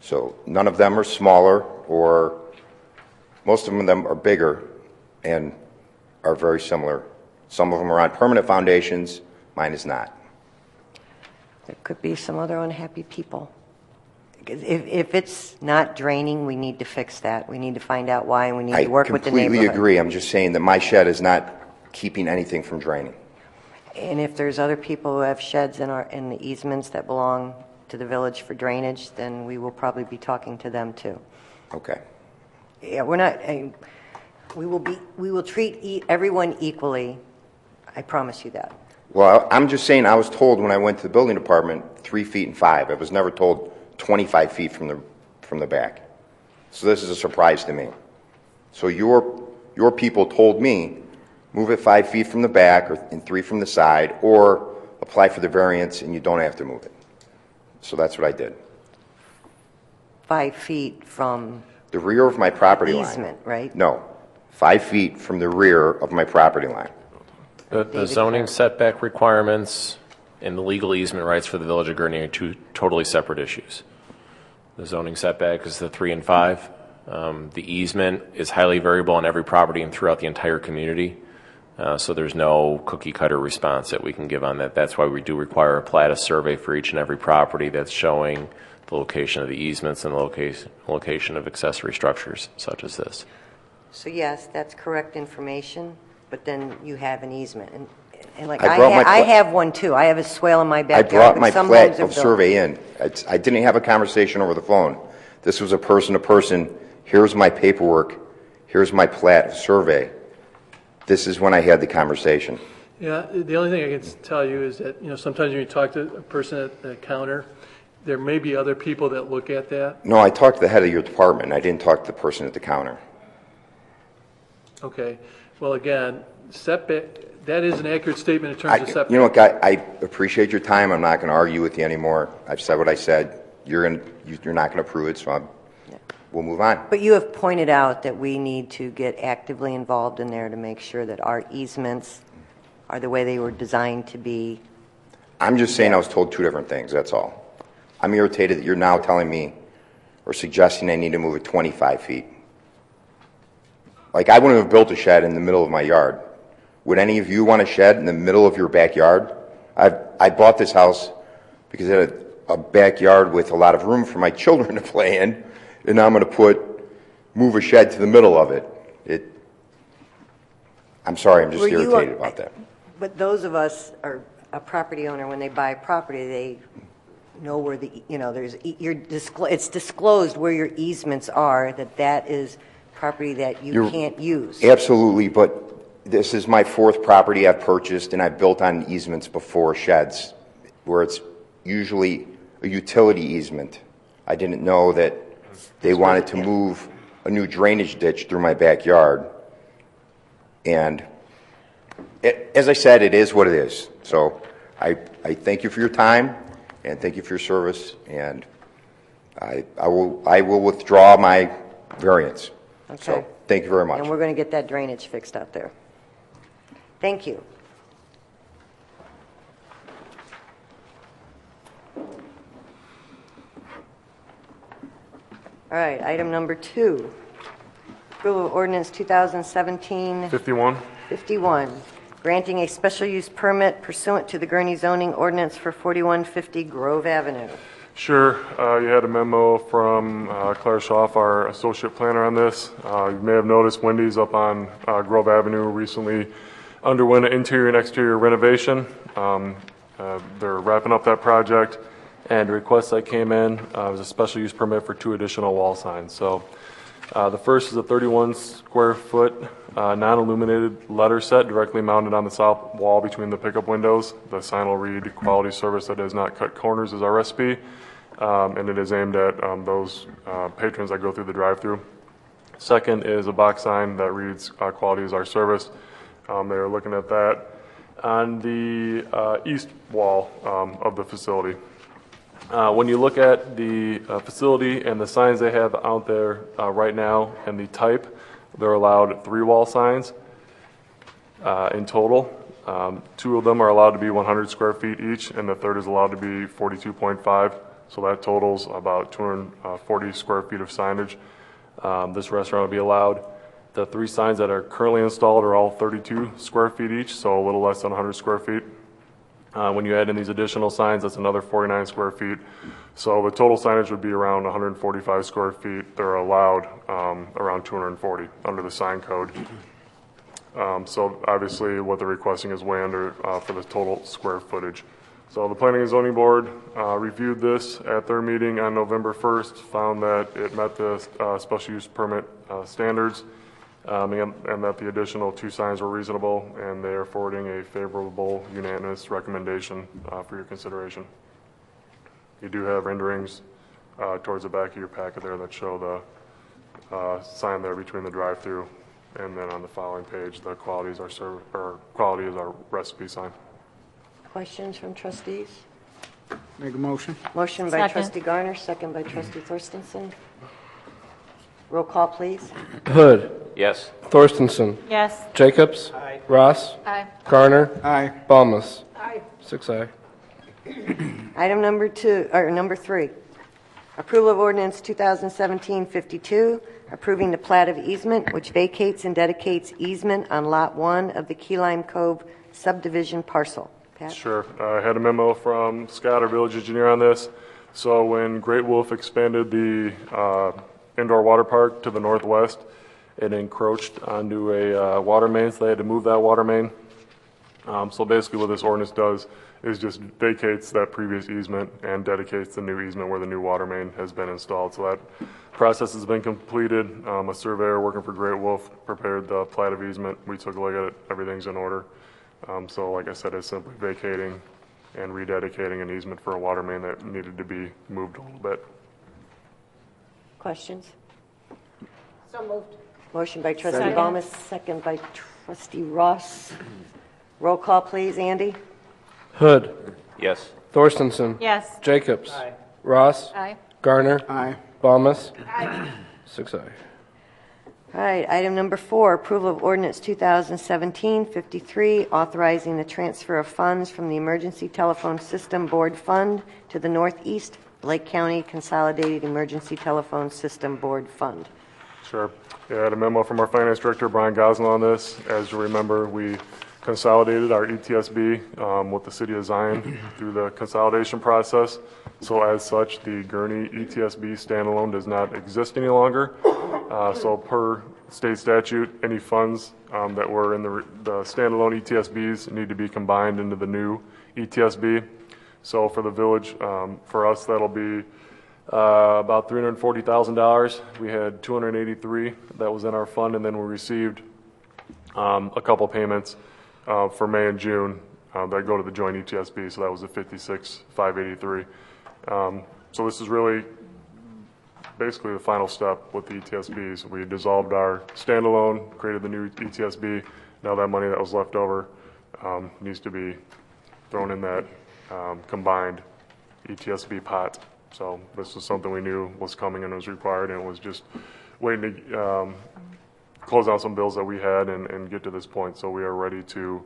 So none of them are smaller, or most of them are bigger and are very similar. Some of them are on permanent foundations, mine is not. There could be some other unhappy people. If it's not draining, we need to fix that. We need to find out why, and we need to work with the neighborhood. I completely agree. I'm just saying that my shed is not keeping anything from draining. And if there's other people who have sheds in the easements that belong to the village for drainage, then we will probably be talking to them too. Okay. Yeah, we're not. We will treat everyone equally. I promise you that. Well, I'm just saying I was told when I went to the building department 3 feet and 5. I was never told 25 feet from the back. So this is a surprise to me. So your people told me move it 5 feet from the back and 3 from the side, or apply for the variance and you don't have to move it. So that's what I did. 5 feet from the rear of my property line. Easement, right? No, 5 feet from the rear of my property line. The zoning setback requirements and the legal easement rights for the village of Gurnee are two totally separate issues. The zoning setback is the 3 and 5. The easement is highly variable on every property and throughout the entire community. So there's no cookie cutter response that we can give on that. That's why we do require a plat, a survey for each and every property that's showing the location of the easements and the location of accessory structures such as this. So yes, that's correct information, but then you have an easement. And like I have one too. I have a swale in my I backyard. brought my but some plat homes are of built. survey in. I didn't have a conversation over the phone. This was a person-to-person. Here's my paperwork. Here's my plat of survey. This is when I had the conversation. Yeah, the only thing I can tell you is that, sometimes when you talk to a person at the counter, there may be other people that look at that. No, I talked to the head of your department. I didn't talk to the person at the counter. Okay. Well, again, setback, that is an accurate statement in terms of setback. You know what, Guy, I appreciate your time. I'm not going to argue with you anymore. I've said what I said. You're not going to approve it, so we'll move on. But you have pointed out that we need to get actively involved in there to make sure that our easements are the way they were designed to be. I'm just saying I was told two different things, that's all. I'm irritated that you're now telling me or suggesting I need to move it 25 feet. Like, I wouldn't have built a shed in the middle of my yard. Would any of you want a shed in the middle of your backyard? I bought this house because it had a backyard with a lot of room for my children to play in, and now I'm going to move a shed to the middle of it. I'm sorry, I'm just irritated about that. But those of us are a property owner, when they buy property, they know where it's disclosed where your easements are, that is property that you can't use. Absolutely, but this is my fourth property I've purchased, and I've built on easements before, sheds, where it's usually a utility easement. I didn't know that they wanted to move a new drainage ditch through my backyard. And as I said, it is what it is. So I thank you for your time, and thank you for your service, and I will withdraw my variance. Okay. So thank you very much. And we're going to get that drainage fixed out there. Thank you. All right, item number 2. Approval of ordinance 2017-51, 51. granting a special use permit pursuant to the Gurnee zoning ordinance for 4150 Grove Avenue. Sure. You had a memo from Claire Schaff, our associate planner on this. You may have noticed Wendy's up on Grove Avenue recently underwent an interior and exterior renovation. They're wrapping up that project, and the request that came in was a special use permit for 2 additional wall signs. So the first is a 31 square foot non-illuminated letter set directly mounted on the south wall between the pickup windows. The sign will read "Quality service that does not cut corners" is our recipe, and it is aimed at those patrons that go through the drive-through. Second is a box sign that reads "Quality is our service." They're looking at that on the east wall of the facility. When you look at the facility and the signs they have out there right now and the type, they're allowed 3 wall signs in total. 2 of them are allowed to be 100 square feet each, and the third is allowed to be 42.5. So that totals about 240 square feet of signage. This restaurant will be allowed. The 3 signs that are currently installed are all 32 square feet each, so a little less than 100 square feet. When you add in these additional signs, that's another 49 square feet. So the total signage would be around 145 square feet. They're allowed around 240 under the sign code. So obviously what they're requesting is way under for the total square footage. So the Planning and Zoning Board reviewed this at their meeting on November 1st, found that it met the special use permit standards, and that the additional 2 signs were reasonable, and they are forwarding a favorable unanimous recommendation for your consideration. You do have renderings towards the back of your packet there that show the sign there between the drive-through, and then on the following page, the quality is our recipe sign. Questions from trustees? Make a motion. Motion by Second. trustee Garner, second by trustee Thorstensen. Roll call, please. Hood. Yes. Thorstensen. Yes. Jacobs. Ross. Aye. Garner. Aye. Balmas. Aye. 6 aye. Item number 3, approval of ordinance 2017-52, approving the plat of easement which vacates and dedicates easement on Lot 1 of the Key Lime Cove subdivision parcel. Pat? Sure. I had a memo from Scott, our village engineer, on this. So when Great Wolf expanded the indoor water park to the northwest, it encroached onto a water main, so they had to move that water main. So basically what this ordinance does is just vacates that previous easement and dedicates the new easement where the new water main has been installed. So that process has been completed. A surveyor working for Great Wolf prepared the plat of easement. We took a look at it. Everything's in order. So like I said, it's simply vacating and rededicating an easement for a water main that needed to be moved a little bit. Questions? So moved. Motion by trustee Second. Balmas, second by trustee Ross. Roll call, please. Andy? Hood. Yes. Thorstensen. Yes. Jacobs. Ross. Aye. Garner. Aye. Balmas. 6 aye. All right, item number 4, approval of ordinance 2017-53, authorizing the transfer of funds from the Emergency Telephone System Board Fund to the Northeast Lake County Consolidated Emergency Telephone System Board Fund. Sure. Yeah, I had a memo from our finance director, Brian Gosnell, on this. As you remember, we consolidated our ETSB with the city of Zion through the consolidation process. So as such, the Gurnee ETSB standalone does not exist any longer. So per state statute, any funds that were in the standalone ETSBs need to be combined into the new ETSB. So for the village, for us, that'll be about $340,000. We had $283 that was in our fund, and then we received a couple payments for May and June that go to the joint ETSB. So that was a $56,583. So this is really basically the final step with the ETSBs. We dissolved our standalone, created the new ETSB. Now that money that was left over needs to be thrown in that combined ETSB pot. So this was something we knew was coming and was required, and it was just waiting to close out some bills that we had and get to this point. So we are ready to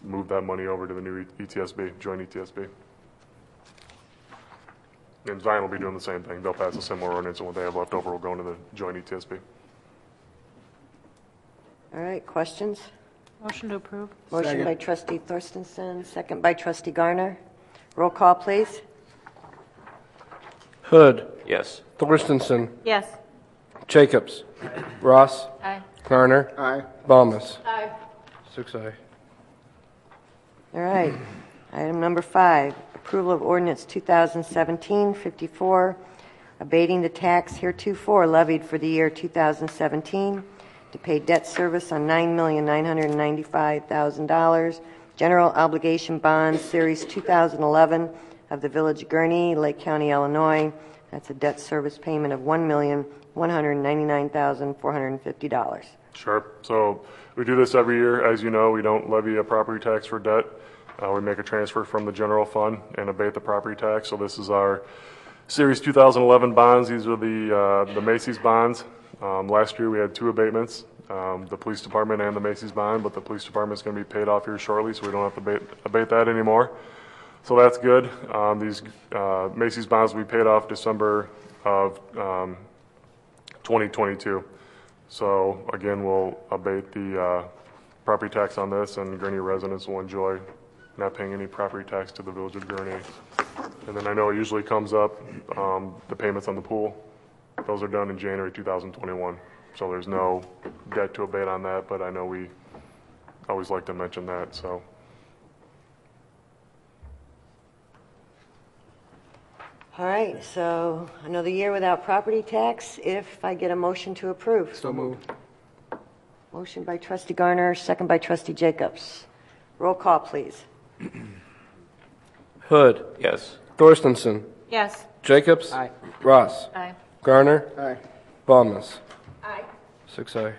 move that money over to the new ETSB, joint ETSB. And Zion will be doing the same thing. They'll pass a similar ordinance, and what they have left over will go into the joint ETSB. All right, questions? Motion to approve. Motion Second. by trustee Thorstensen, second by trustee Garner. Roll call, please. Hood, Yes. Thorstenson, Yes. Jacobs, Ross, Aye. Garner, Aye. Balmas. Aye. 6-0. All right. Item number 5, approval of ordinance 2017-54, abating the tax heretofore levied for the year 2017 to pay debt service on $9,995,000, general obligation bonds, Series 2011 of the Village of Gurnee, Lake County, Illinois. That's a debt service payment of $1,199,450. Sure. So we do this every year. As you know, we don't levy a property tax for debt. We make a transfer from the general fund and abate the property tax. So this is our Series 2011 bonds. These are the Macy's bonds. Last year we had 2 abatements, the police department and the Macy's bond, but the police department's going to be paid off here shortly, so we don't have to abate that anymore. So that's good. These Macy's bonds will be paid off December of 2022. So again, we'll abate the property tax on this, and Gurnee residents will enjoy not paying any property tax to the Village of Gurnee. And then I know it usually comes up, the payments on the pool. Those are done in January 2021. So there's no debt to abate on that, but I know we always like to mention that, so. All right, so another year without property tax. If I get a motion to approve. So moved. Motion by trustee Garner, second by trustee Jacobs. Roll call, please. Hood, Yes. Thorstenson, Yes. Jacobs, Aye. Ross, Aye. Garner, Aye. Balmas. Aye. 6-0.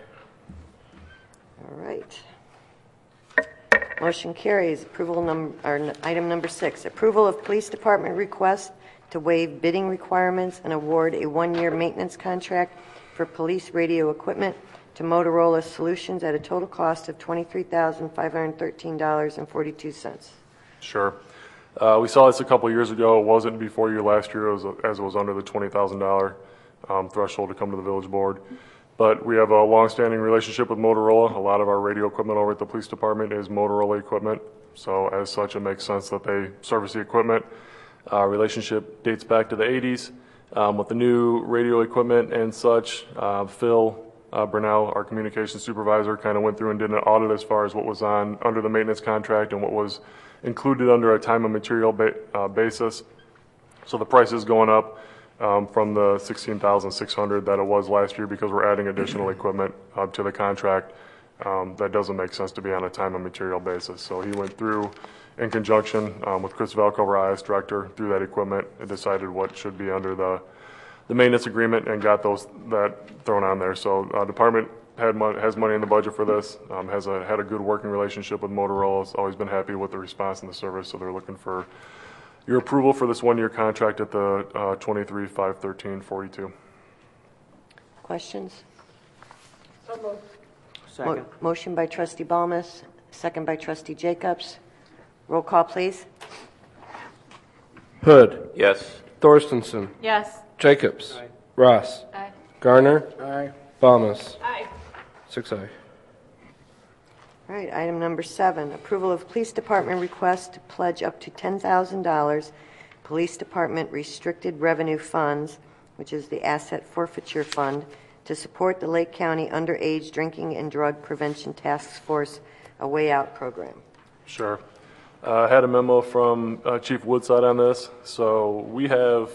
All right. Motion carries. Item number 6, approval of police department request to waive bidding requirements and award a 1-year maintenance contract for police radio equipment to Motorola Solutions at a total cost of $23,513.42. Sure. We saw this a couple of years ago. It wasn't before you last year as it was under the $20,000 threshold to come to the village board. But we have a long-standing relationship with Motorola. A lot of our radio equipment over at the police department is Motorola equipment. So as such, it makes sense that they service the equipment. Our relationship dates back to the 80s. With the new radio equipment and such, Phil Burnell, our communications supervisor, kind of went through and did an audit as far as what was under the maintenance contract and what was included under a time and material basis. So the price is going up from the $16,600 that it was last year because we're adding additional equipment to the contract. That doesn't make sense to be on a time and material basis. So he went through in conjunction with Chris Valcover, our IS director, through that equipment and decided what should be under the maintenance agreement and got that thrown on there. So department has money in the budget for this, had a good working relationship with Motorola, has always been happy with the response and the service, so they're looking for your approval for this 1-year contract at the $23,513.42. Questions? So moved. Second. Motion by trustee Balmas, second by trustee Jacobs. Roll call, please. Hood, Yes. Thorstenson, Yes. Jacobs, Ross, Aye. Garner, Aye. Balmas. Aye. 6-0. All right, item number 7, approval of police department request to pledge up to $10,000 police department restricted revenue funds, which is the asset forfeiture fund, to support the Lake County Underage Drinking and Drug Prevention Task Force A Way Out program. Sure. I had a memo from Chief Woodside on this. So we have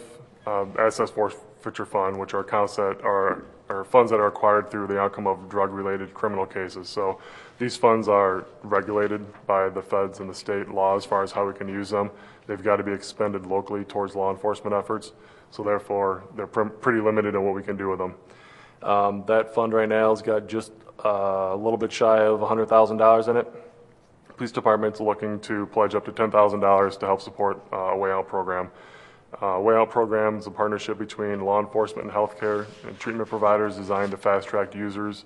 assets forfeiture fund, which are accounts that are funds that are acquired through the outcome of drug-related criminal cases. So these funds are regulated by the feds and the state law as far as how we can use them. They've got to be expended locally towards law enforcement efforts. So therefore, they're pretty limited in what we can do with them. That fund right now has got just a little bit shy of $100,000 in it. Police department's looking to pledge up to $10,000 to help support a Way Out program. Way Out program is a partnership between law enforcement and healthcare and treatment providers designed to fast-track users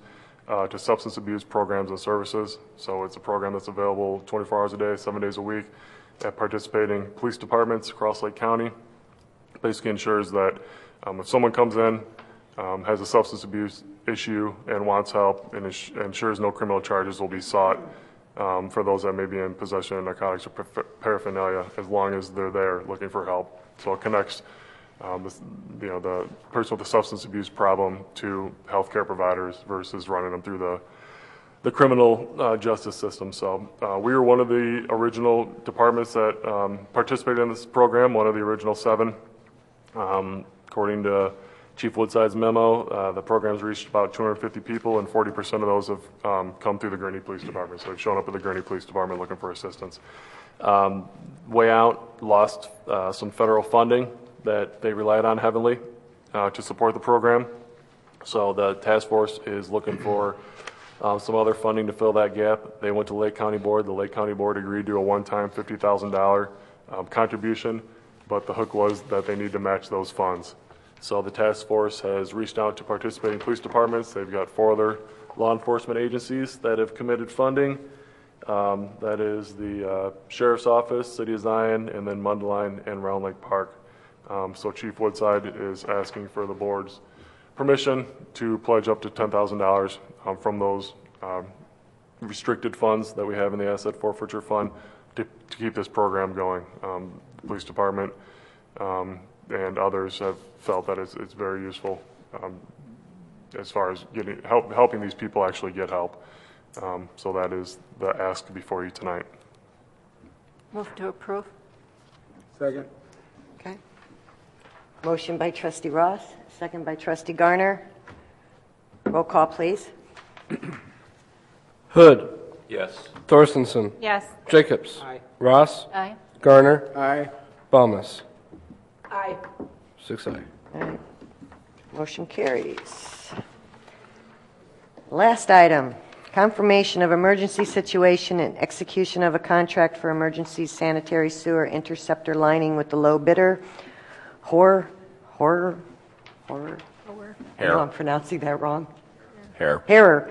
to substance abuse programs and services. So it's a program that's available 24 hours a day, 7 days a week at participating police departments across Lake County. Basically ensures that if someone comes in, has a substance abuse issue and wants help, and ensures no criminal charges will be sought for those that may be in possession of narcotics or paraphernalia, as long as they're there looking for help. So it connects the person with a substance abuse problem to healthcare providers versus running them through the criminal justice system. So we were one of the original departments that participated in this program, one of the original 7. According to Chief Woodside's memo, the program's reached about 250 people, and 40% of those have come through the Gurnee Police Department. So they've shown up at the Gurnee Police Department looking for assistance. Way Out lost some federal funding that they relied on heavily to support the program. So the task force is looking for some other funding to fill that gap. They went to Lake County Board. The Lake County Board agreed to a one-time $50,000 contribution, but the hook was that they need to match those funds. So the task force has reached out to participating police departments. They've got 4 other law enforcement agencies that have committed funding. That is the Sheriff's Office, City of Zion, and then Mundelein and Round Lake Park. So Chief Woodside is asking for the board's permission to pledge up to $10,000 from those restricted funds that we have in the Asset Forfeiture Fund to keep this program going. The police department and others have felt that it's very useful as far as helping these people actually get help. So that is the ask before you tonight. Move to approve. Second. Okay. Motion by trustee Ross, second by trustee Garner. Roll call, please. Hood. Yes. Thorstensen. Yes. Jacobs. Aye. Ross. Aye. Garner. Aye. Balmas. Aye. 6-0. All right. Motion carries. Last item, confirmation of emergency situation and execution of a contract for emergency sanitary sewer interceptor lining with the low bidder. Horror. I know I'm pronouncing that wrong. Harrer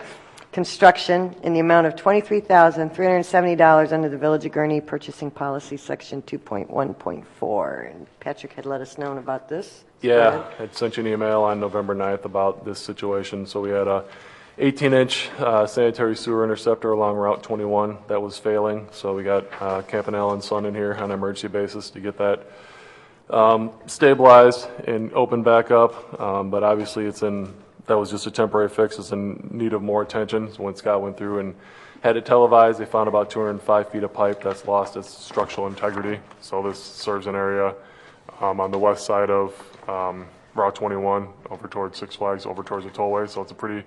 Construction in the amount of $23,370 under the Village of Gurnee Purchasing Policy Section 2.1.4. And Patrick had let us know about this. Yeah, I sent you an email on November 9th about this situation. So we had a 18-inch sanitary sewer interceptor along Route 21 that was failing. So we got Campanella and Son in here on an emergency basis to get that stabilized and opened back up. But obviously that was just a temporary fix. It's in need of more attention. So when Scott went through and had it televised, they found about 205 feet of pipe that's lost its structural integrity. So this serves an area on the west side of Route 21 over towards Six Flags, over towards the tollway. So it's a pretty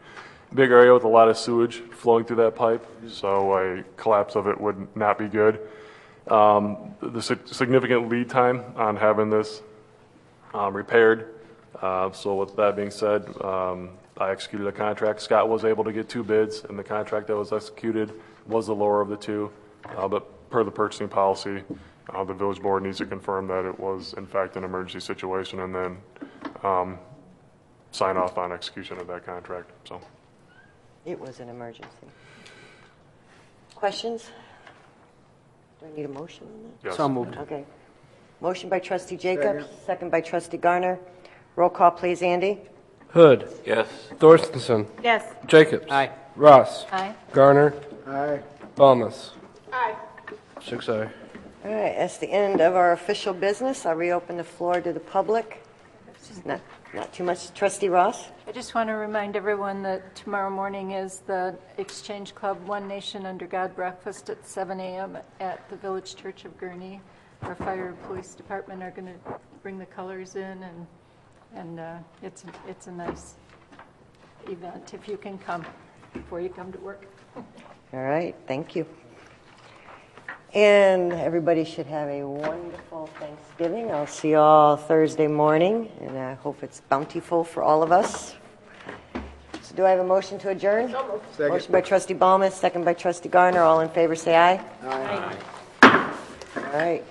big area with a lot of sewage flowing through that pipe. So a collapse of it would not be good. The significant lead time on having this repaired. So with that being said, I executed a contract. Scott was able to get 2 bids, and the contract that was executed was the lower of the 2. But per the purchasing policy, the village board needs to confirm that it was in fact an emergency situation, and then sign off on execution of that contract. So It was an emergency. Questions? Do I need a motion on that? yes. So moved. Okay. Motion by trustee Jacobs, second by trustee Garner. Roll call, please, Andy. Hood. Yes. Thorstensen. Yes. Jacobs. Aye. Ross. Aye. Garner. Aye. Balmas. Aye. 6-0. All right, that's the end of our official business. I'll reopen the floor to the public. Not too much. Trustee Ross? I just want to remind everyone that tomorrow morning is the Exchange Club One Nation Under God breakfast at 7 a.m. at the Village Church of Gurnee. Our fire and police department are going to bring the colors in, and it's a nice event if you can come before you come to work. All right, thank you. And everybody should have a wonderful Thanksgiving. I'll see you all Thursday morning, and I hope it's bountiful for all of us. So do I have a motion to adjourn? Second. Motion by trustee Balmas, second by trustee Garner. All in favor, say aye. Aye. All right.